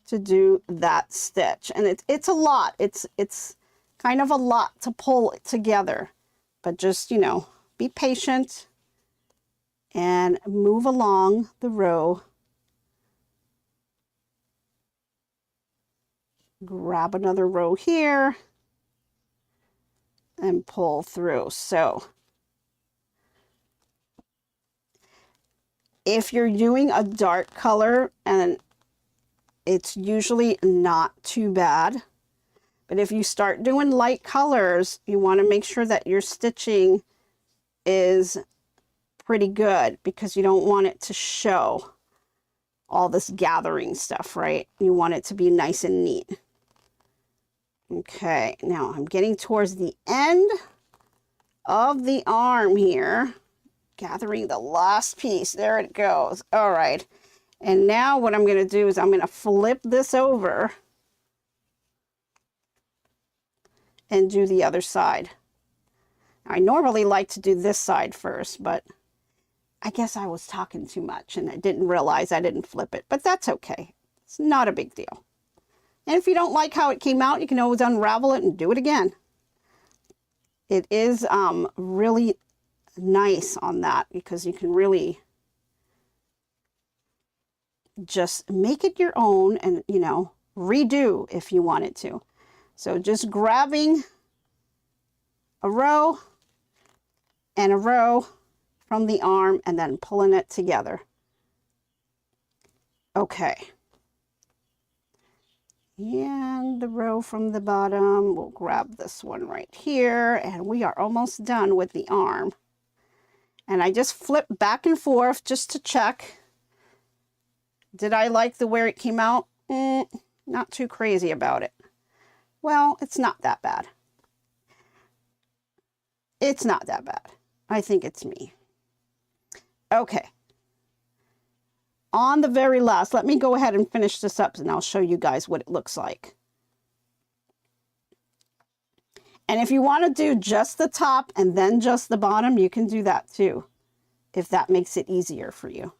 to do that stitch. And it's a lot. It's kind of a lot to pull it together, but just, you know, be patient and move along the row. Grab another row here and pull through. So if you're doing a dark color, and it's usually not too bad, but if you start doing light colors, you want to make sure that your stitching is pretty good because you don't want it to show all this gathering stuff, right? You want it to be nice and neat. Okay, now I'm getting towards the end of the arm here, gathering the last piece. There it goes. All right. And now what I'm going to do is I'm going to flip this over and do the other side. I normally like to do this side first, but I guess I was talking too much and I didn't realize I didn't flip it, but that's okay. It's not a big deal. And if you don't like how it came out, you can always unravel it and do it again. It is really nice on that because you can really just make it your own and, you know, redo if you wanted to. So just grabbing a row and a row from the arm and then pulling it together. Okay. And the row from the bottom, we'll grab this one right here, and we are almost done with the arm. And I just flip back and forth just to check. Did I like the way it came out? Not too crazy about it. Well, it's not that bad. It's not that bad. I think it's me. Okay. on the very last, let me go ahead and finish this up and I'll show you guys what it looks like. And if you want to do just the top and then just the bottom, you can do that too, if that makes it easier for you.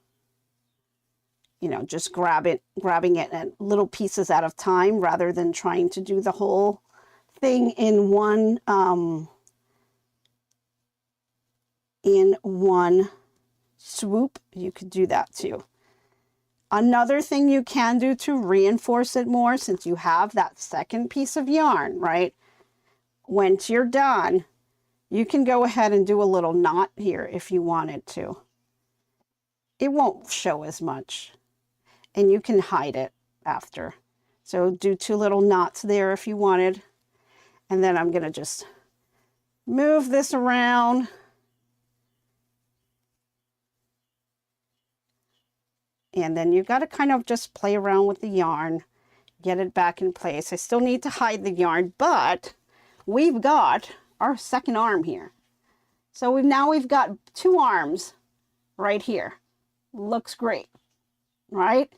You know, just grabbing it in little pieces at a time rather than trying to do the whole thing in one swoop. You could do that too. Another thing you can do to reinforce it more, since you have that second piece of yarn, right? Once you're done, you can go ahead and do a little knot here if you wanted to. It won't show as much, and you can hide it after. So do 2 little knots there if you wanted. And then I'm going to just move this around. And then you've got to kind of just play around with the yarn, get it back in place. I still need to hide the yarn, but we've got our second arm here. So we've got 2 arms right here. Looks great, right?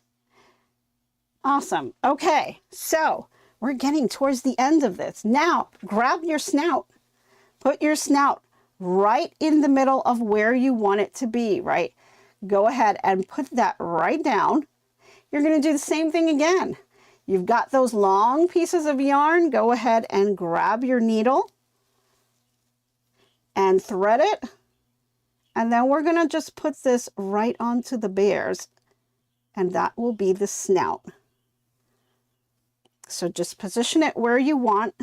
Awesome. Okay, so we're getting towards the end of this. Now, grab your snout. Put your snout right in the middle of where you want it to be, right? Go ahead and put that right down. You're going to do the same thing again. You've got those long pieces of yarn. Go ahead and grab your needle and thread it. And then we're going to just put this right onto the bears, and that will be the snout. So just position it where you want,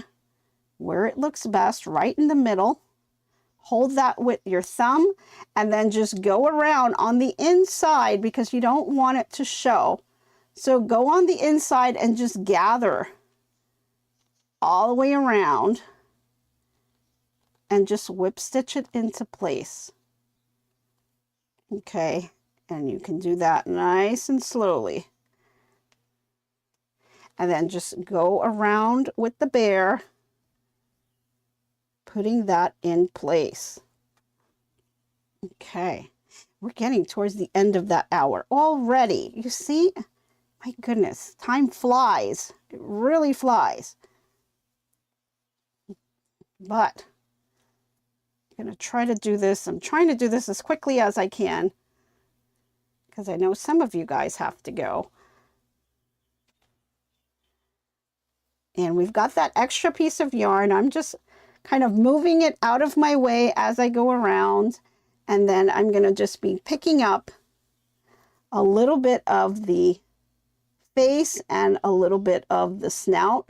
where it looks best, right in the middle. Hold that with your thumb and then just go around on the inside because you don't want it to show. So go on the inside and just gather all the way around and just whip stitch it into place. Okay, and you can do that nice and slowly. And then just go around with the bear, putting that in place. Okay, we're getting towards the end of that hour already. You see, my goodness, time flies. It really flies. But I'm going to try to do this. I'm trying to do this as quickly as I can because I know some of you guys have to go. And we've got that extra piece of yarn. I'm just kind of moving it out of my way as I go around. And then I'm going to just be picking up a little bit of the face and a little bit of the snout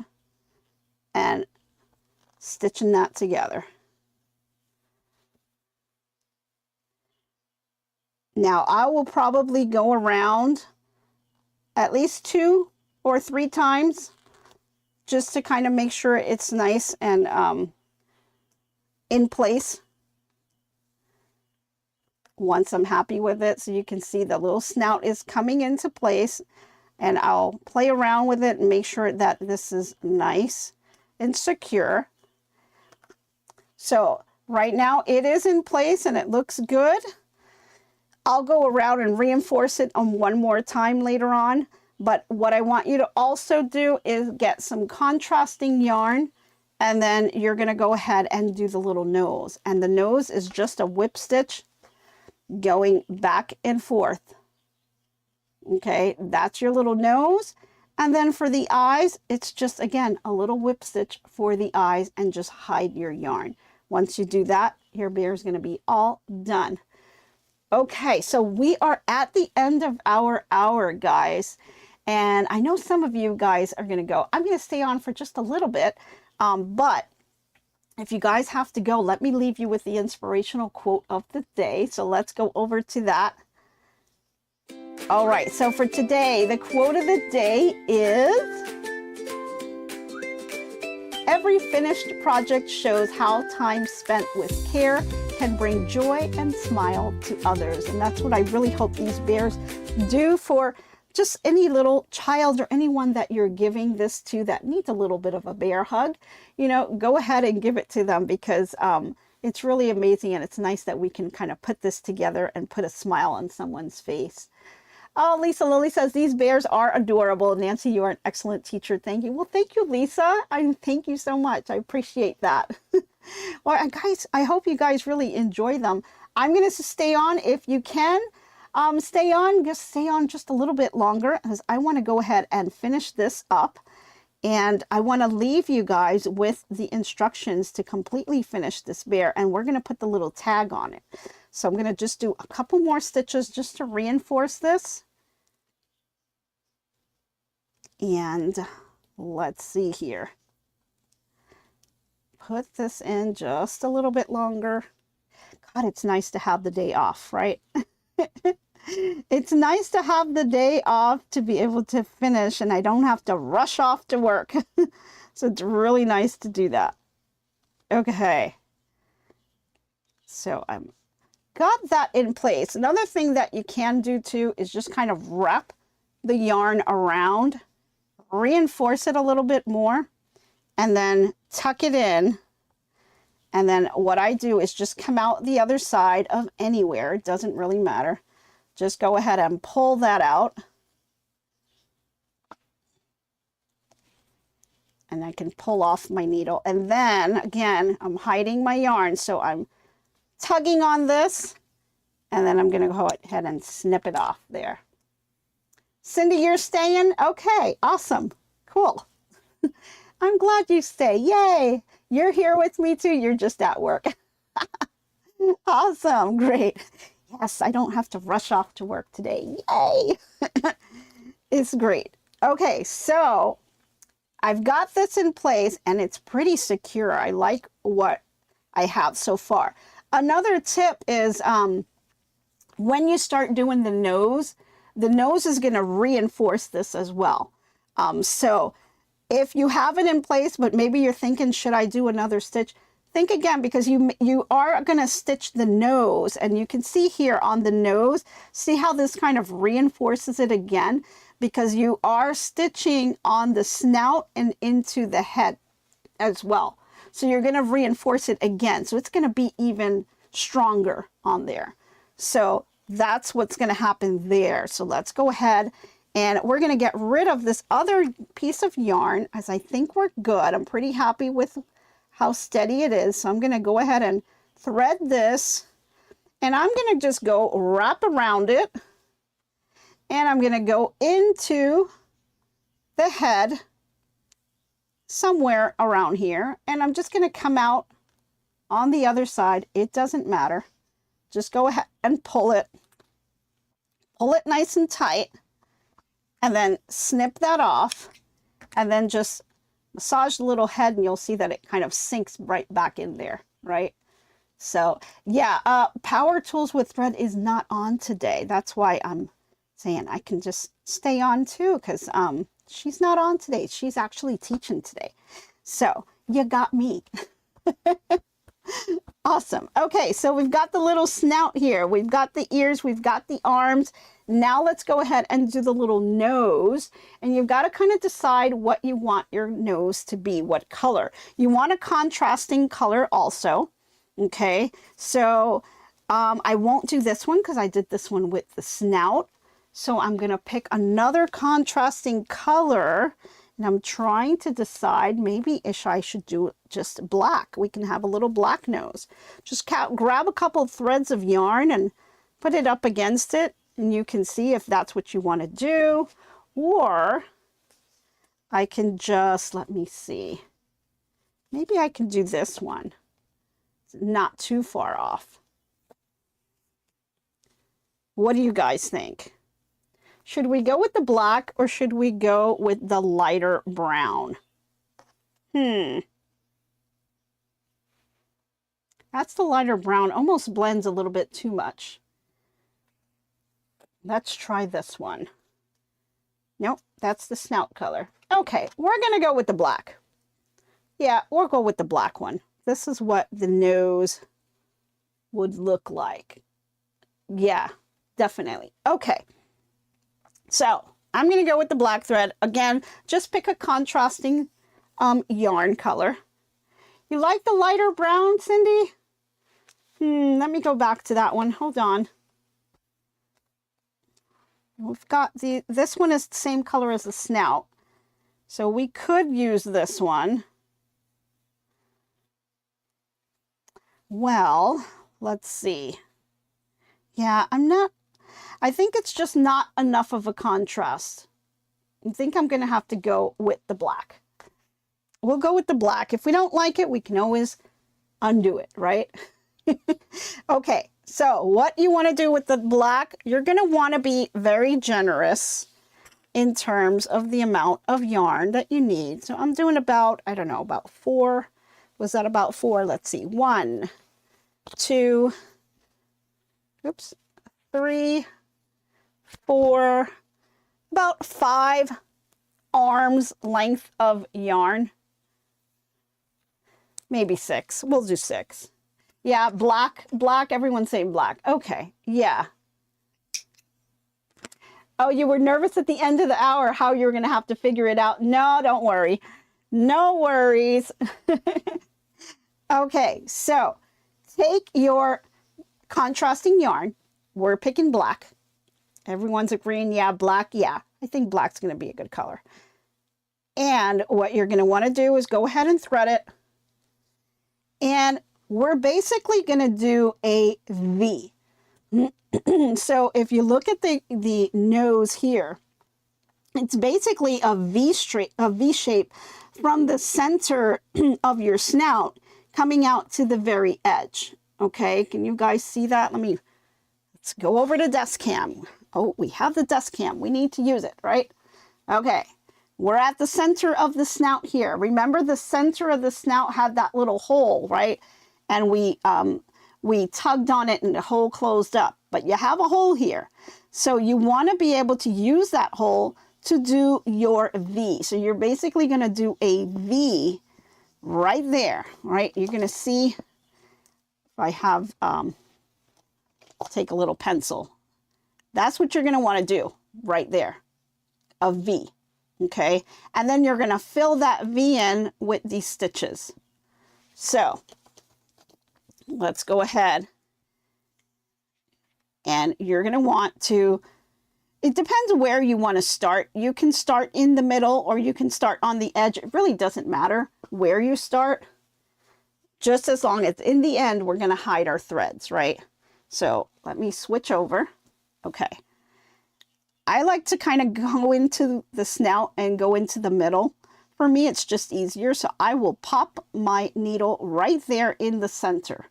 and stitching that together. Now I will probably go around at least 2 or 3 times just to kind of make sure it's nice and in place once I'm happy with it. So you can see the little snout is coming into place, and I'll play around with it and make sure that this is nice and secure. So right now it is in place and it looks good. I'll go around and reinforce it on one more time later on. But what I want you to also do is get some contrasting yarn, and then you're going to go ahead and do the little nose. And the nose is just a whip stitch going back and forth. Okay, that's your little nose. And then for the eyes, it's just, again, a little whip stitch for the eyes and just hide your yarn. Once you do that, your bear is going to be all done. Okay, so we are at the end of our hour, guys. And I know some of you guys are going to go, I'm going to stay on for just a little bit. But if you guys have to go, let me leave you with the inspirational quote of the day. So let's go over to that. All right, so for today, the quote of the day is, every finished project shows how time spent with care can bring joy and smile to others. And that's what I really hope these bears do for just any little child or anyone that you're giving this to that needs a little bit of a bear hug. You know, go ahead and give it to them because it's really amazing, and it's nice that we can kind of put this together and put a smile on someone's face. Oh, Lisa Lily says, these bears are adorable. Nancy, you are an excellent teacher. Thank you. Well, thank you, Lisa. Thank you so much. I appreciate that. Well, and guys, I hope you guys really enjoy them. I'm going to stay on if you can. Stay on just a little bit longer because I want to go ahead and finish this up. And I want to leave you guys with the instructions to completely finish this bear. And we're going to put the little tag on it. So I'm going to just do a couple more stitches just to reinforce this. And let's see here. Put this in just a little bit longer. God, it's nice to have the day off, right? It's nice to have the day off to be able to finish and I don't have to rush off to work. So it's really nice to do that. Okay. So I'm got that in place. Another thing that you can do too is just kind of wrap the yarn around, reinforce it a little bit more, and then tuck it in. And then what I do is just come out the other side of anywhere. It doesn't really matter. Just go ahead and pull that out. And I can pull off my needle. And then again, I'm hiding my yarn. So I'm tugging on this and then I'm going to go ahead and snip it off there. Cindy, you're staying? Okay, awesome. Cool. I'm glad you stay. Yay. You're here with me too. You're just at work. Awesome. Great. Yes, I don't have to rush off to work today. Yay. It's great. Okay, so I've got this in place and it's pretty secure. I like what I have so far. Another tip is when you start doing the nose is going to reinforce this as well. So if you have it in place, but maybe you're thinking, should I do another stitch? Think again, because you are going to stitch the nose, and you can see here on the nose, see how this kind of reinforces it again, because you are stitching on the snout and into the head as well. So you're going to reinforce it again. So it's going to be even stronger on there. So that's what's going to happen there. So let's go ahead and we're going to get rid of this other piece of yarn, as I think we're good. I'm pretty happy with how steady it is. So I'm going to go ahead and thread this, and I'm going to just go wrap around it, and I'm going to go into the head somewhere around here, and I'm just going to come out on the other side. It doesn't matter. Just go ahead and pull it nice and tight, and then snip that off, and then just massage the little head, and you'll see that it kind of sinks right back in there, right? So yeah, Power Tools with Thread is not on today. That's why I'm saying I can just stay on too, because she's not on today. She's actually teaching today. So you got me. Awesome. Okay, so we've got the little snout here. We've got the ears. We've got the arms. Now let's go ahead and do the little nose. And you've got to kind of decide what you want your nose to be, what color. You want a contrasting color also. Okay, so I won't do this one because I did this one with the snout. So I'm going to pick another contrasting color. And I'm trying to decide, maybe I should do just black. We can have a little black nose. Just grab a couple threads of yarn and put it up against it. And you can see if that's what you want to do. Or I can just, let me see. Maybe I can do this one. It's not too far off. What do you guys think? Should we go with the black or should we go with the lighter brown? That's the lighter brown. Almost blends a little bit too much. Let's try this one. Nope, that's the snout color. Okay, we're going to go with the black. Yeah, we'll go with the black one. This is what the nose would look like. Yeah, definitely. Okay. So I'm going to go with the black thread. Again, just pick a contrasting yarn color. You like the lighter brown, Cindy? Let me go back to that one. Hold on. We've got this one is the same color as the snout. So we could use this one. Well, let's see. Yeah, I think it's just not enough of a contrast. I think I'm going to have to go with the black. We'll go with the black. If we don't like it, we can always undo it, right? Okay, so what you want to do with the black, you're going to want to be very generous in terms of the amount of yarn that you need. So I'm doing about, I don't know, about 4. Was that about 4? Let's see. 1, 2, oops, 3, 4, about 5 arms length of yarn. Maybe 6. We'll do 6. Yeah, black, everyone's saying black. Okay, yeah. Oh, you were nervous at the end of the hour how you were going to have to figure it out. No, don't worry. No worries. Okay, so take your contrasting yarn. We're picking black. Everyone's agreeing, yeah, black, yeah. I think black's going to be a good color. And what you're going to want to do is go ahead and thread it. And we're basically going to do a V. So if you look at the nose here, it's basically a V shape from the center of your snout coming out to the very edge. Okay, can you guys see that? Let's go over to desk cam. Oh, we have the desk cam. We need to use it, right? Okay, we're at the center of the snout here. Remember, the center of the snout had that little hole, right? And we tugged on it and the hole closed up, but you have a hole here. So you want to be able to use that hole to do your V. So you're basically going to do a V right there, right? You're going to see, if I have, I'll take a little pencil. That's what you're going to want to do right there, a V, okay? And then you're going to fill that V in with these stitches. So let's go ahead, and you're going to want to, it depends where you want to start. You can start in the middle or you can start on the edge. It really doesn't matter where you start, just as long as in the end we're going to hide our threads, right? So let me switch over. Okay, I like to kind of go into the snout and go into the middle. For me, it's just easier, so I will pop my needle right there in the center.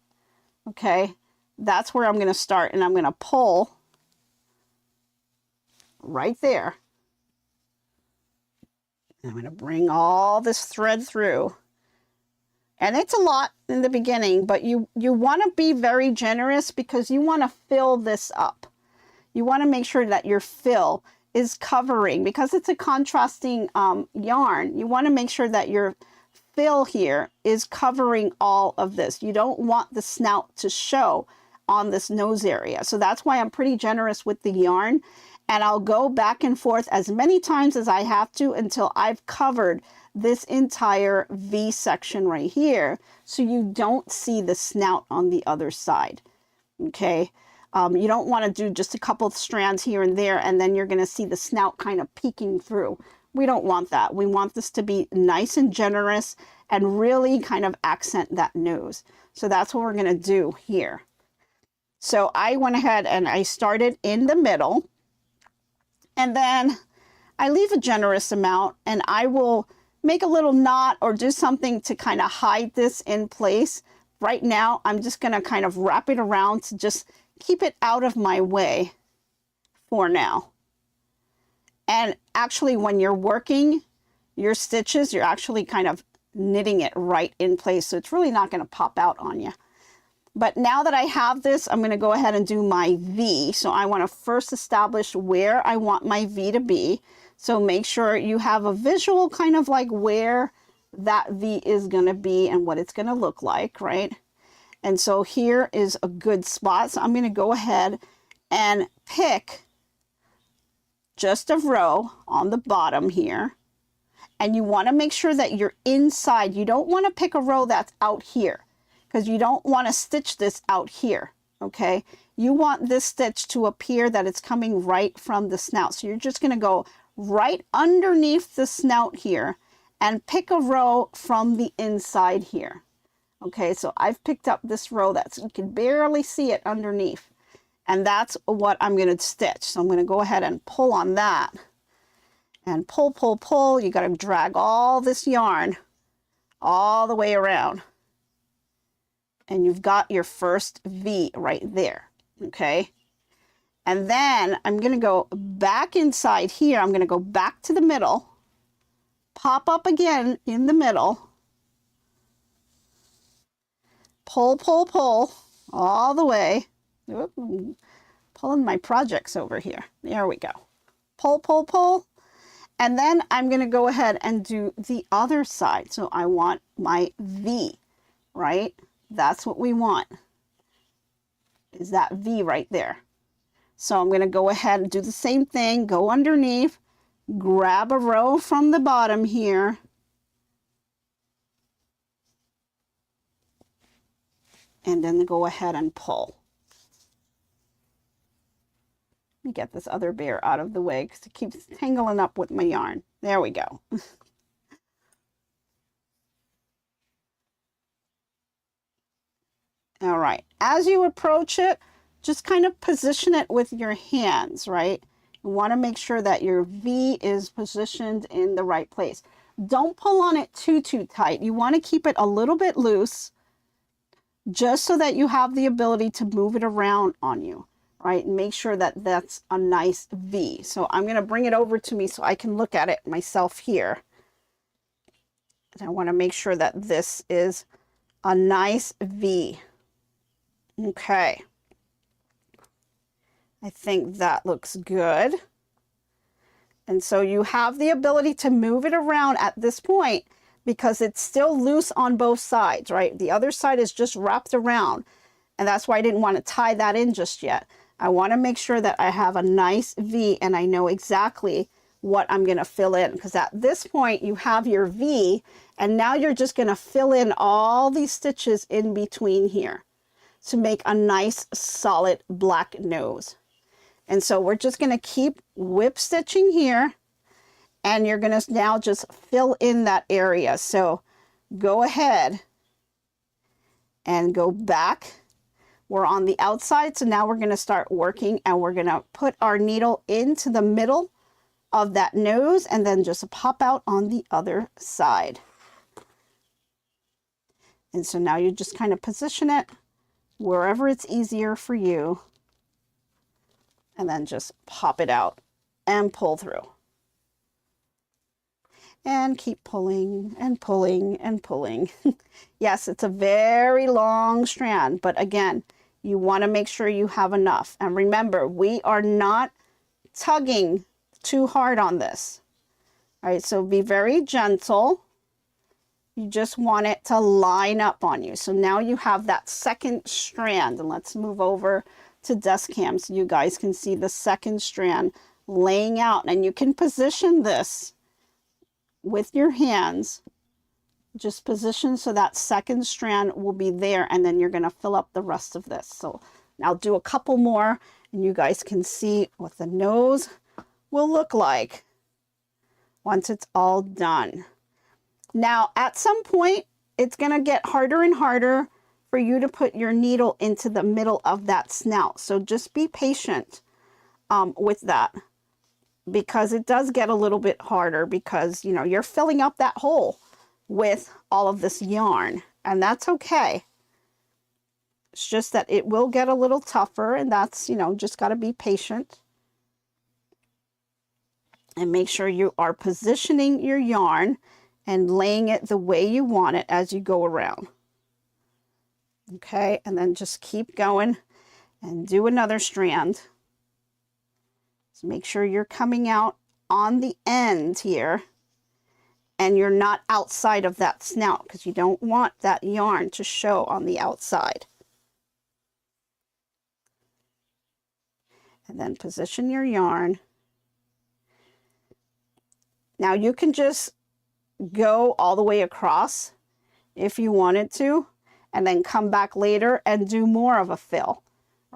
Okay, that's where I'm going to start, and I'm going to pull right there. I'm going to bring all this thread through. And it's a lot in the beginning, but you want to be very generous because you want to fill this up. You want to make sure that your fill is covering, because it's a contrasting yarn. You want to make sure that your fill here is covering all of this. You don't want the snout to show on this nose area. So that's why I'm pretty generous with the yarn. And I'll go back and forth as many times as I have to until I've covered this entire V section right here, so you don't see the snout on the other side. Okay, you don't want to do just a couple of strands here and there and then you're going to see the snout kind of peeking through. We don't want that. We want this to be nice and generous and really kind of accent that nose. So that's what we're going to do here. So I went ahead and I started in the middle, and then I leave a generous amount, and I will make a little knot or do something to kind of hide this in place. Right now, I'm just going to kind of wrap it around to just keep it out of my way for now. And actually, when you're working your stitches, you're actually kind of knitting it right in place. So it's really not going to pop out on you. But now that I have this, I'm going to go ahead and do my V. So I want to first establish where I want my V to be. So make sure you have a visual kind of like where that V is going to be and what it's going to look like, right? And so here is a good spot. So I'm going to go ahead and pick just a row on the bottom here. And you want to make sure that you're inside. You don't want to pick a row that's out here, because you don't want to stitch this out here. okay? You want this stitch to appear that it's coming right from the snout. So you're just going to go right underneath the snout here and pick a row from the inside here. Okay, so I've picked up this row that's, you can barely see it underneath. And that's what I'm going to stitch. So I'm going to go ahead and pull on that. And pull, pull, pull. You got to drag all this yarn all the way around. And you've got your first V right there. Okay. And then I'm going to go back inside here. I'm going to go back to the middle. Pop up again in the middle. Pull, pull, pull all the way. Oop, I'm pulling my projects over here. There we go. Pull, pull, pull. And then I'm going to go ahead and do the other side. So I want my V, right? That's what we want, is that V right there. So I'm going to go ahead and do the same thing. Go underneath, grab a row from the bottom here. And then go ahead and pull. Let me get this other bear out of the way because it keeps tangling up with my yarn. There we go. All right, as you approach it, just kind of position it with your hands, right? You want to make sure that your V is positioned in the right place. Don't pull on it too tight. You want to keep it a little bit loose, just so that you have the ability to move it around on you, right? And make sure that that's a nice V. So I'm going to bring it over to me so I can look at it myself here. And I want to make sure that this is a nice V. Okay. I think that looks good. And so you have the ability to move it around at this point because it's still loose on both sides, right? The other side is just wrapped around. And that's why I didn't want to tie that in just yet. I want to make sure that I have a nice V and I know exactly what I'm going to fill in, because at this point you have your V and now you're just going to fill in all these stitches in between here to make a nice solid black nose. And so we're just going to keep whip stitching here, and you're going to now just fill in that area. So go ahead and go back. We're on the outside, so now we're going to start working, and we're going to put our needle into the middle of that nose and then just pop out on the other side. And so now you just kind of position it wherever it's easier for you, and then just pop it out and pull through. And keep pulling and pulling and pulling. Yes, it's a very long strand, but again, you want to make sure you have enough. And remember, we are not tugging too hard on this. All right, so be very gentle. You just want it to line up on you. So now you have that second strand, and let's move over to desk cam so you guys can see the second strand laying out. And you can position this with your hands. Just position so that second strand will be there, and then you're going to fill up the rest of this. So I'll do a couple more and you guys can see what the nose will look like once it's all done. Now, at some point, it's going to get harder and harder for you to put your needle into the middle of that snout. So just be patient with that, because it does get a little bit harder because, you know, you're filling up that hole with all of this yarn, and that's okay. It's just that it will get a little tougher, and that's, you know, just got to be patient. And make sure you are positioning your yarn and laying it the way you want it as you go around. Okay, and then just keep going and do another strand. So make sure you're coming out on the end here and you're not outside of that snout, because you don't want that yarn to show on the outside. And then position your yarn. Now you can just go all the way across if you wanted to, and then come back later and do more of a fill.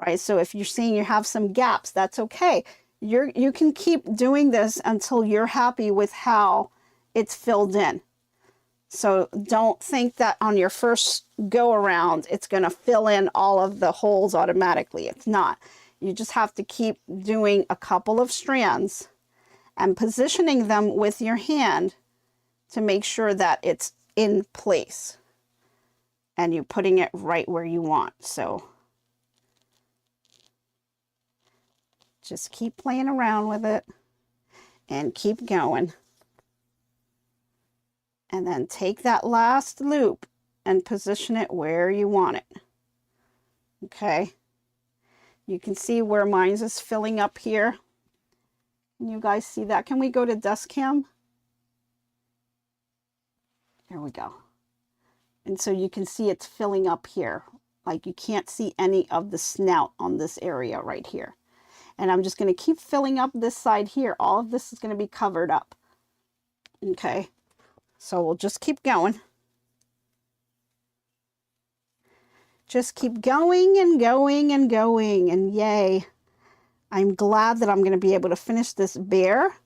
right? So if you're seeing you have some gaps, that's okay. You can keep doing this until you're happy with how it's filled in. So don't think that on your first go around, it's going to fill in all of the holes automatically. It's not. You just have to keep doing a couple of strands and positioning them with your hand to make sure that it's in place and you're putting it right where you want. So just keep playing around with it and keep going. And then take that last loop and position it where you want it. Okay. You can see where mine is filling up here. Can you guys see that? Can we go to desk cam? There we go. And so you can see it's filling up here. Like you can't see any of the snout on this area right here. And I'm just going to keep filling up this side here. All of this is going to be covered up. Okay. So we'll just keep going. Just keep going and going and going. And yay. I'm glad that I'm going to be able to finish this bear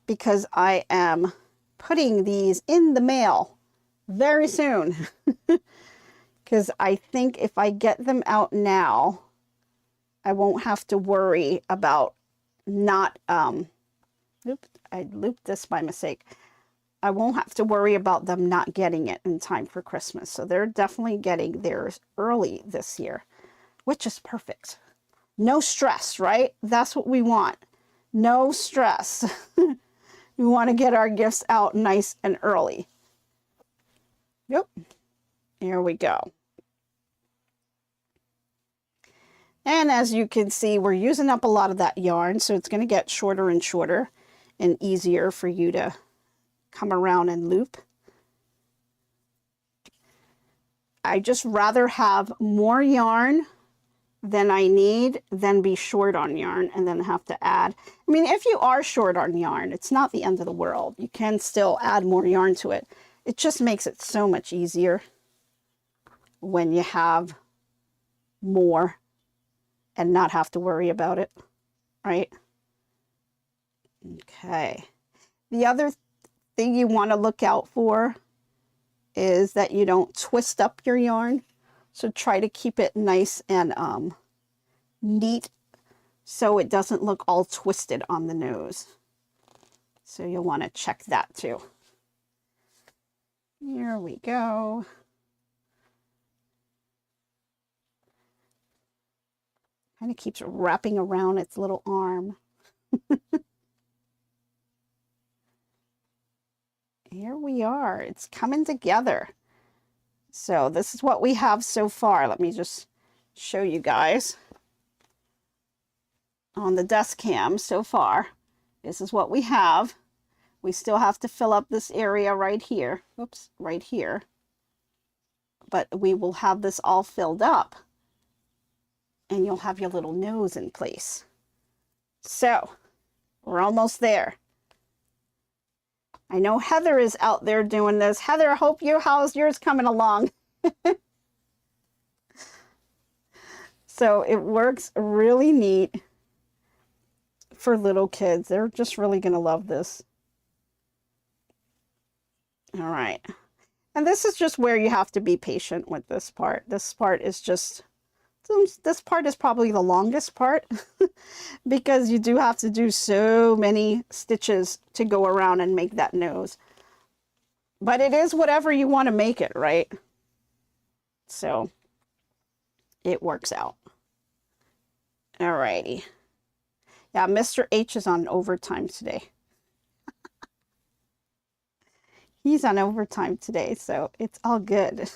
because I am putting these in the mail very soon. Because I think if I get them out now, I won't have to worry about not, oops, I looped this by mistake. I won't have to worry about them not getting it in time for Christmas. So they're definitely getting theirs early this year, which is perfect. No stress, right? That's what we want. No stress. We want to get our gifts out nice and early. Yep. Here we go. And as you can see, we're using up a lot of that yarn, so it's going to get shorter and shorter and easier for you to come around and loop. I just rather have more yarn than I need than be short on yarn and then have to add. I mean, if you are short on yarn, it's not the end of the world. You can still add more yarn to it. It just makes it so much easier when you have more and not have to worry about it, right? Okay. The other thing you want to look out for is that you don't twist up your yarn. So try to keep it nice and neat so it doesn't look all twisted on the nose. So you'll want to check that too. Here we go. Kind of keeps wrapping around its little arm. Here we are. It's coming together. So this is what we have so far. Let me just show you guys on the desk cam so far. This is what we have. We still have to fill up this area right here. Oops, right here. But we will have this all filled up. And you'll have your little nose in place. So, we're almost there. I know Heather is out there doing this. Heather, I hope how's yours coming along? So it works really neat for little kids. They're just really going to love this. All right. And this is just where you have to be patient with this part. This part is just... This part is probably the longest part because you do have to do so many stitches to go around and make that nose. But it is whatever you want to make it, right? So it works out. Alrighty. Yeah, Mr. H is on overtime today. He's on overtime today, so it's all good.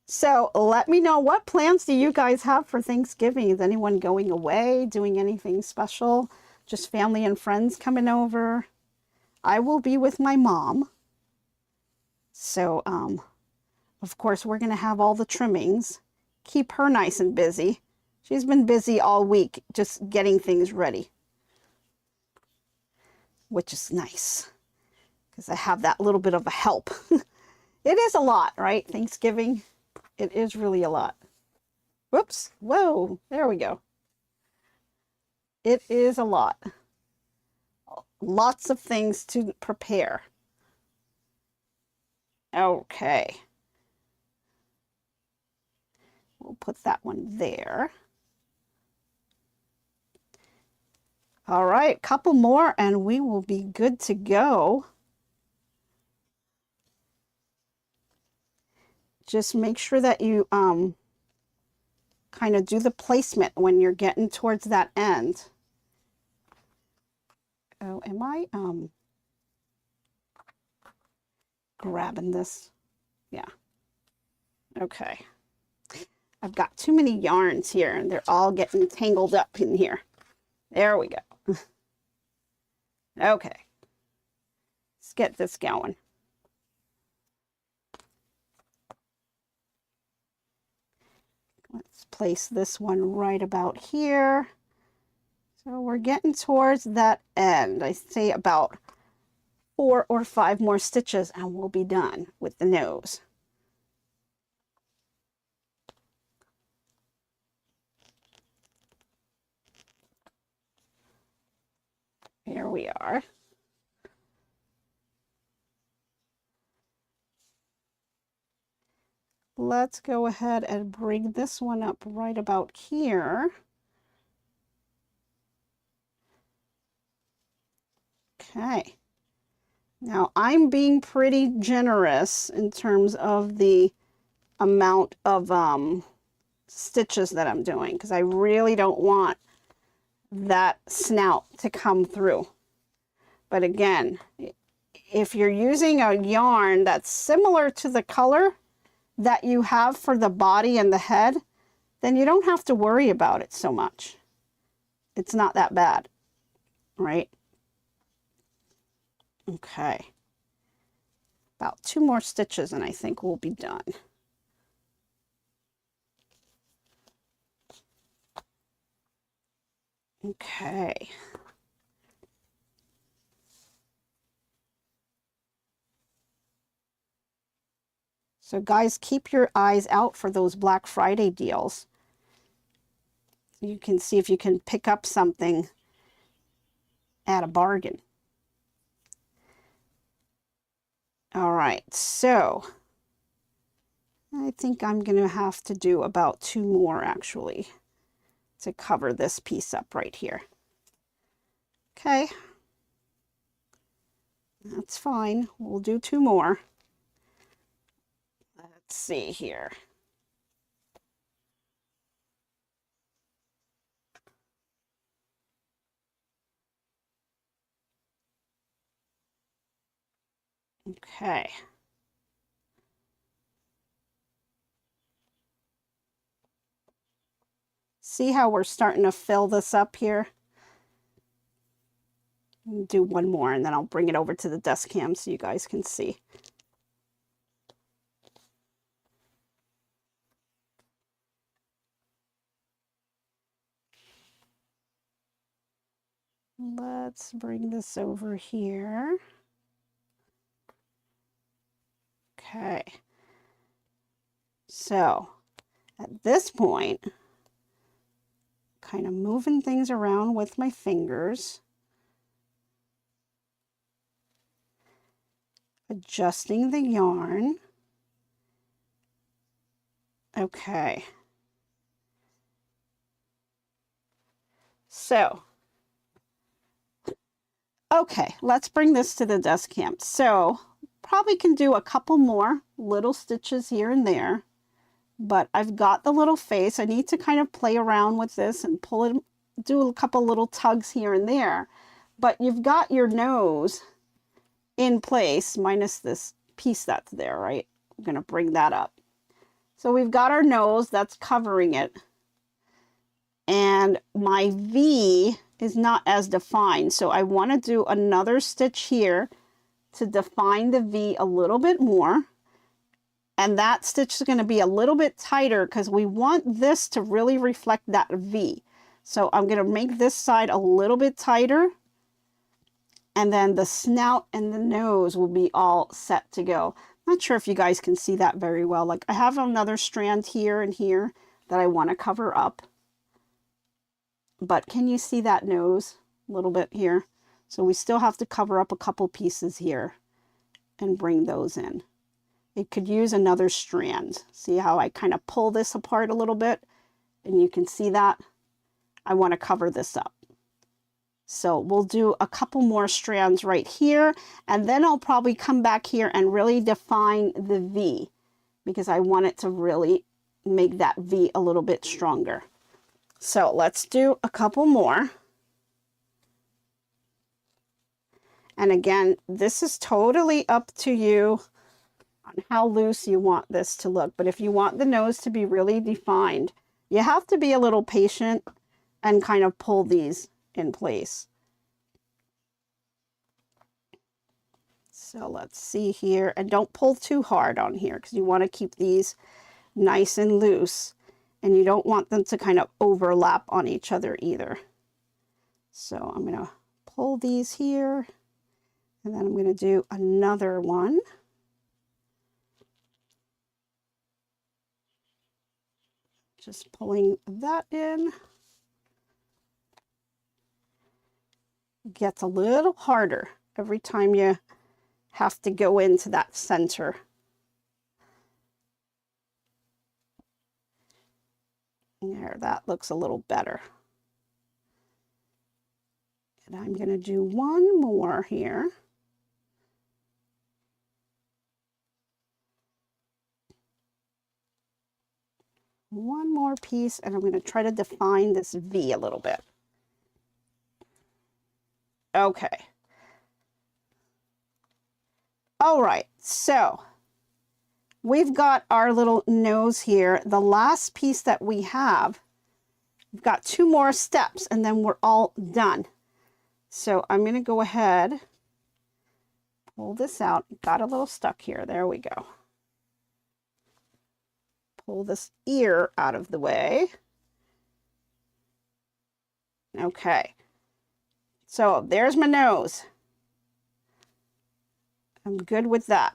So let me know, what plans do you guys have for Thanksgiving? Is anyone going away, doing anything special? Just family and friends coming over? I will be with my mom. So, of course, we're going to have all the trimmings. Keep her nice and busy. She's been busy all week just getting things ready. Which is nice. Because I have that little bit of a help. It is a lot, right? Thanksgiving. It is really a lot. Whoops. Whoa. There we go. It is a lot. Lots of things to prepare. Okay. We'll put that one there. All right, couple more and we will be good to go. Just make sure that you kind of do the placement when you're getting towards that end. Oh, am I grabbing this? Yeah. Okay. I've got too many yarns here and they're all getting tangled up in here. There we go. Okay. Let's get this going. Let's place this one right about here. So we're getting towards that end. I say about 4 or 5 more stitches and we'll be done with the nose. Here we are. Let's go ahead and bring this one up right about here. Okay. Now I'm being pretty generous in terms of the amount of stitches that I'm doing because I really don't want that snout to come through. But again, if you're using a yarn that's similar to the color that you have for the body and the head, then you don't have to worry about it so much. It's not that bad, right? Okay. About 2 more stitches and I think we'll be done. Okay. So guys, keep your eyes out for those Black Friday deals. You can see if you can pick up something at a bargain. All right, so I think I'm going to have to do about 2 more actually to cover this piece up right here. Okay, that's fine. We'll do 2 more. Let's see here. Okay. See how we're starting to fill this up here? Do 1 more and then I'll bring it over to the desk cam so you guys can see. Let's bring this over here. Okay. So at this point, kind of moving things around with my fingers, adjusting the yarn. Okay. So, okay, let's bring this to the desk cam. So, probably can do a couple more little stitches here and there, but I've got the little face. I need to kind of play around with this and pull it, do a couple little tugs here and there, but you've got your nose in place, minus this piece that's there, right? I'm going to bring that up. So we've got our nose that's covering it, and my V is not as defined, so I want to do another stitch here to define the V a little bit more, and that stitch is going to be a little bit tighter because we want this to really reflect that V. So I'm going to make this side a little bit tighter, and then the snout and the nose will be all set to go. Not sure if you guys can see that very well. Like I have another strand here and here, that I want to cover up. But can you see that nose a little bit here? So we still have to cover up a couple pieces here and bring those in. It could use another strand. See how I kind of pull this apart a little bit? And you can see that. I want to cover this up. So we'll do a couple more strands right here, and then I'll probably come back here and really define the V, because I want it to really make that V a little bit stronger. So let's do a couple more. And again, this is totally up to you on how loose you want this to look. But if you want the nose to be really defined, you have to be a little patient and kind of pull these in place. So let's see here, and don't pull too hard on here because you want to keep these nice and loose, and you don't want them to kind of overlap on each other either. So I'm going to pull these here, and then I'm going to do another one. Just pulling that in. Gets a little harder every time you have to go into that center. There, that looks a little better. And I'm going to do one more here. One more piece, and I'm going to try to define this V a little bit. Okay. All right, so we've got our little nose here. The last piece that we have, we've got two more steps, and then we're all done. So I'm going to go ahead, pull this out. Got a little stuck here. There we go. Pull this ear out of the way. Okay. So there's my nose. I'm good with that.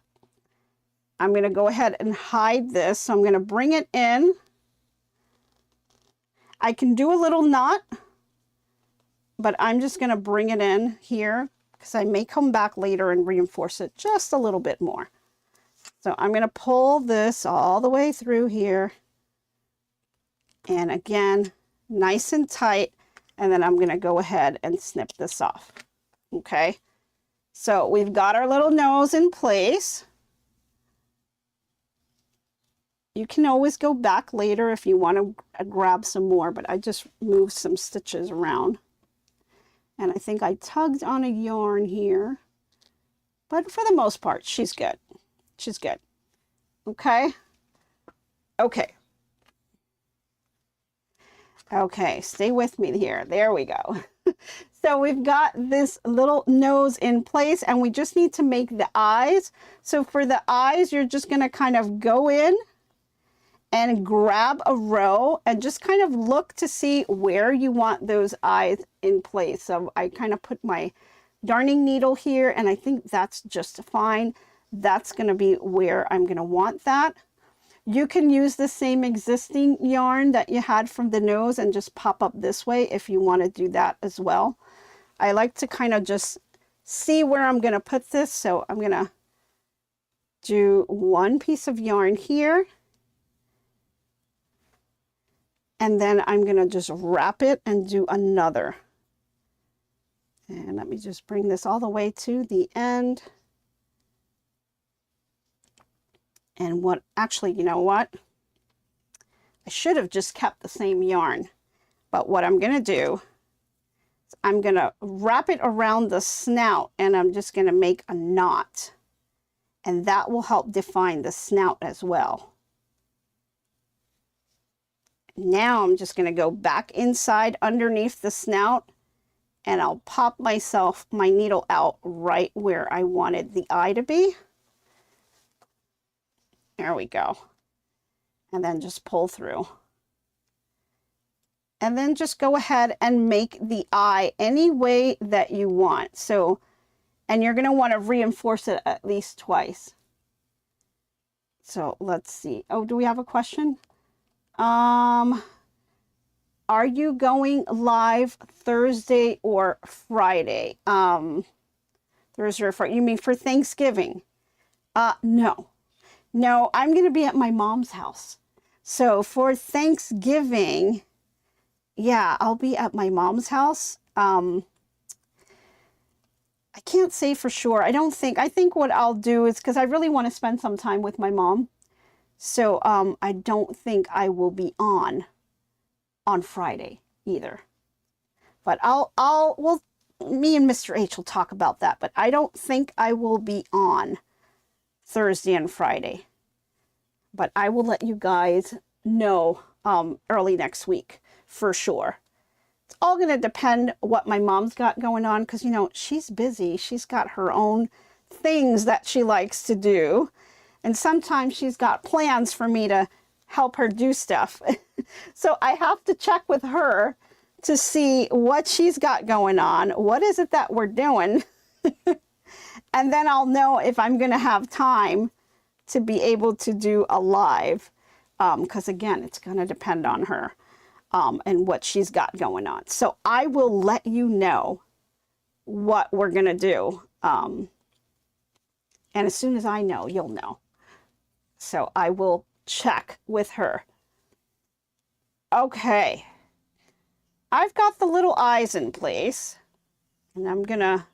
I'm going to go ahead and hide this. So I'm going to bring it in. I can do a little knot, but I'm just going to bring it in here because I may come back later and reinforce it just a little bit more. So I'm going to pull this all the way through here. And again, nice and tight. And then I'm going to go ahead and snip this off. Okay. So we've got our little nose in place. You can always go back later if you want to grab some more, but I just moved some stitches around. And I think I tugged on a yarn here, but for the most part, she's good. She's good. Okay. Okay. Okay, stay with me here. There we go. So we've got this little nose in place, and we just need to make the eyes. So for the eyes, you're just going to kind of go in and grab a row and just kind of look to see where you want those eyes in place. So I kind of put my darning needle here, and I think that's just fine. That's going to be where I'm going to want that. You can use the same existing yarn that you had from the nose and just pop up this way if you want to do that as well. I like to kind of just see where I'm going to put this. So I'm going to do one piece of yarn here. And then I'm going to just wrap it and do another. And let me just bring this all the way to the end. And what, actually, you know what? I should have just kept the same yarn. But what I'm going to do is I'm going to wrap it around the snout, and I'm just going to make a knot. And that will help define the snout as well. Now I'm just going to go back inside underneath the snout, and I'll pop my needle out right where I wanted the eye to be. There we go. And then just pull through. And then just go ahead and make the eye any way that you want. So, and you're going to want to reinforce it at least twice. So let's see. Oh, do we have a question? Are you going live Thursday or Friday? Thursday or Friday? You mean for Thanksgiving? No. No, I'm going to be at my mom's house. So for Thanksgiving, yeah, I'll be at my mom's house. I can't say for sure. I think what I'll do is, because I really want to spend some time with my mom. So I don't think I will be on Friday either. But me and Mr. H will talk about that. But I don't think I will be on Thursday and Friday. But I will let you guys know early next week for sure. It's all going to depend what my mom's got going on, because, you know, she's busy. She's got her own things that she likes to do. And sometimes she's got plans for me to help her do stuff. So I have to check with her to see what she's got going on. What is it that we're doing? And then I'll know if I'm going to have time to be able to do a live. Because again, it's going to depend on her and what she's got going on. So I will let you know what we're going to do. And as soon as I know, you'll know. So I will check with her. Okay. I've got the little eyes in place. And I'm going to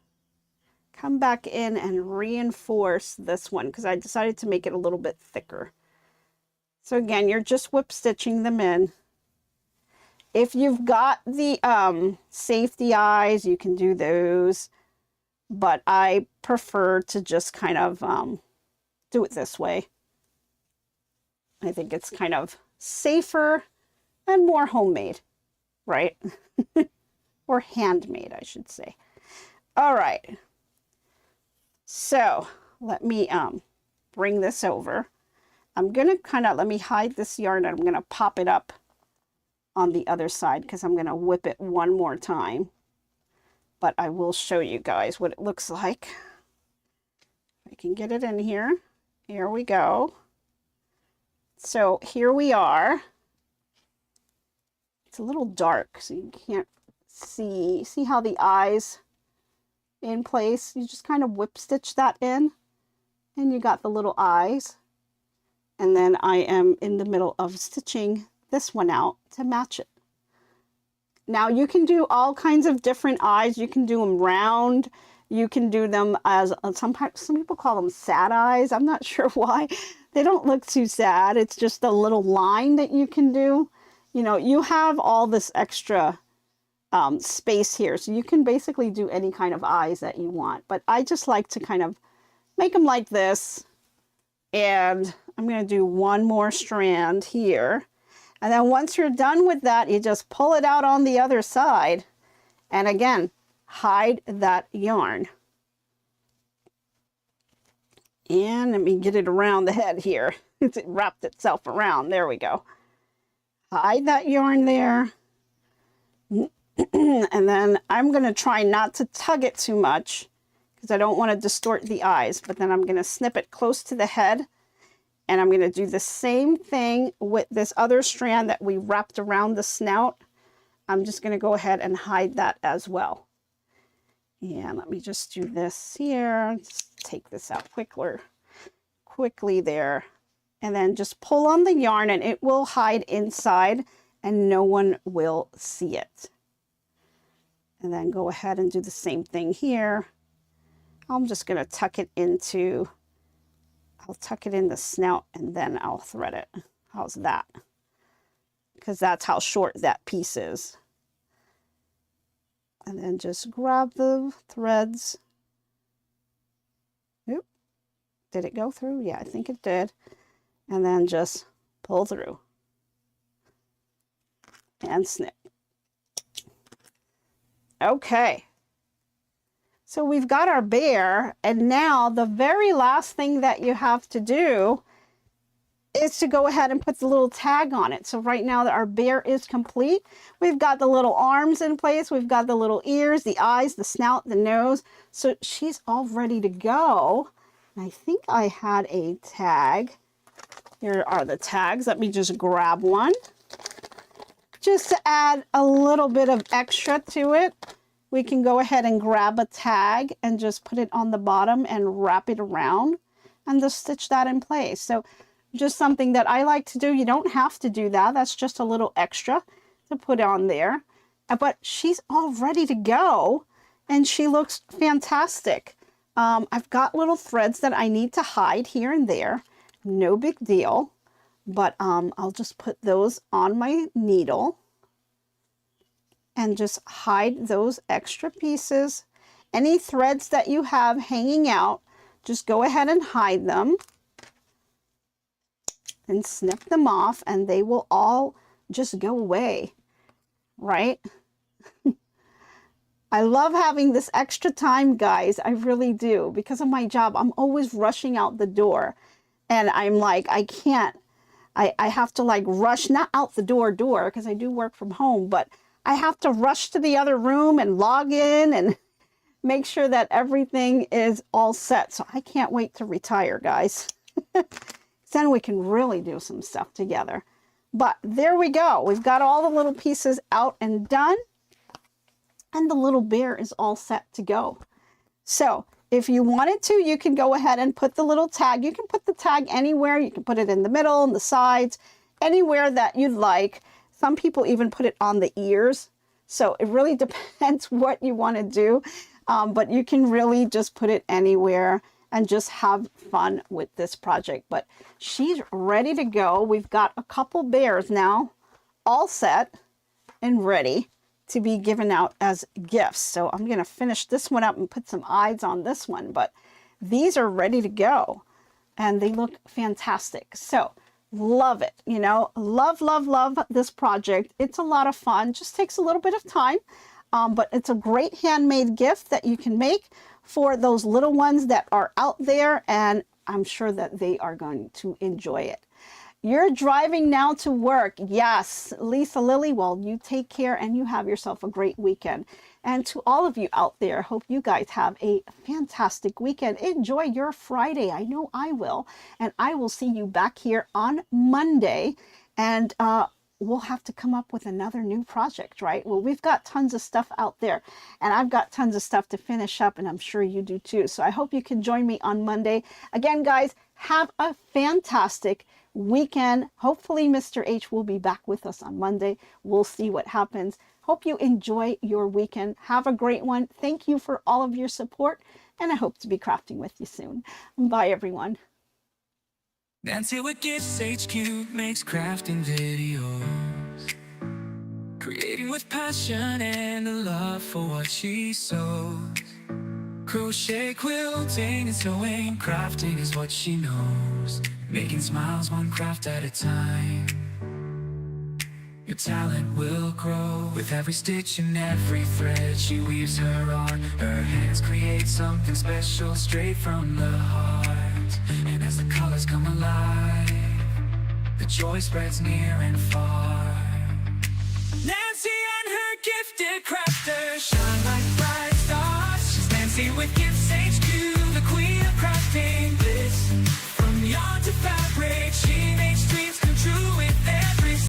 come back in and reinforce this one because I decided to make it a little bit thicker. So again, you're just whip stitching them in. If you've got the safety eyes, you can do those. But I prefer to just kind of do it this way. I think it's kind of safer and more homemade, right? Or handmade, I should say. All right. So let me bring this over. I'm going to let me hide this yarn, and I'm going to pop it up on the other side because I'm going to whip it one more time. But I will show you guys what it looks like. I can get it in here. Here we go. So here we are. It's a little dark, so you can't see. See how the eyes in place? You just kind of whip stitch that in, and you got the little eyes. And then I am in the middle of stitching this one out to match it. Now you can do all kinds of different eyes. You can do them round. You can do them as, some people call them sad eyes. I'm not sure why. They don't look too sad. It's just a little line that you can do. You know, you have all this extra space here. So you can basically do any kind of eyes that you want. But I just like to kind of make them like this. And I'm going to do one more strand here. And then once you're done with that, you just pull it out on the other side. And again, hide that yarn. And let me get it around the head here. It wrapped itself around. There we go. Hide that yarn there. And then I'm going to try not to tug it too much because I don't want to distort the eyes. But then I'm going to snip it close to the head. And I'm going to do the same thing with this other strand that we wrapped around the snout. I'm just going to go ahead and hide that as well. And let me just do this here. Just take this out quickly there. And then just pull on the yarn and it will hide inside and no one will see it. And then go ahead and do the same thing here. I'm just going to tuck it into... I'll tuck it in the snout and then I'll thread it. How's that? Because that's how short that piece is. And then just grab the threads. Oop. Did it go through? Yeah, I think it did. And then just pull through. And snip. Okay. So we've got our bear, and now the very last thing that you have to do is to go ahead and put the little tag on it. So right now that our bear is complete, we've got the little arms in place, we've got the little ears, the eyes, the snout, the nose. So she's all ready to go. And I think I had a tag Here are the tags. Let me just grab one. Just to add a little bit of extra to it, we can go ahead and grab a tag and just put it on the bottom and wrap it around and just stitch that in place. So just something that I like to do. You don't have to do that. That's just a little extra to put on there. But she's all ready to go and she looks fantastic. I've got little threads that I need to hide here and there. No big deal. But I'll just put those on my needle and just hide those extra pieces. Any threads that you have hanging out, just go ahead and hide them and snip them off and they will all just go away, right? I love having this extra time, guys. I really do. Because of my job, I'm always rushing out the door and I'm like, I can't. I have to like rush, not out the door because I do work from home, but I have to rush to the other room and log in and make sure that everything is all set. So I can't wait to retire, guys. Then we can really do some stuff together. But there we go. We've got all the little pieces out and done. And the little bear is all set to go. So if you wanted to, you can go ahead and put the little tag. You can put the tag anywhere. You can put it in the middle, in the sides, anywhere that you'd like. Some people even put it on the ears. So it really depends what you want to do. But you can really just put it anywhere and just have fun with this project. But she's ready to go. We've got a couple bears now all set and ready to be given out as gifts. So I'm going to finish this one up and put some eyes on this one, but these are ready to go and they look fantastic. So love it, you know, love this project. It's a lot of fun, just takes a little bit of time, but it's a great handmade gift that you can make for those little ones that are out there, and I'm sure that they are going to enjoy it. You're driving now to work. Yes, Lisa Lily, well, you take care and you have yourself a great weekend. And to all of you out there, hope you guys have a fantastic weekend. Enjoy your Friday. I know I will. And I will see you back here on Monday. And we'll have to come up with another new project, right? Well, we've got tons of stuff out there. And I've got tons of stuff to finish up. And I'm sure you do too. So I hope you can join me on Monday. Again, guys, have a fantastic weekend. Hopefully Mr. H will be back with us on Monday. We'll see what happens. Hope you enjoy your weekend. Have a great one. Thank you for all of your support, and I hope to be crafting with you soon. Bye, everyone. Nancy with GiftsHQ makes crafting videos, creating with passion and a love for what she sews. Crochet, quilting, and sewing, crafting is what she knows. Making smiles one craft at a time. Your talent will grow with every stitch and every thread she weaves her on. Her hands create something special straight from the heart. And as the colors come alive, the joy spreads near and far. Nancy and her gifted crafters shine like bright stars. She's Nancy with GiftsHQ, the queen of crafting.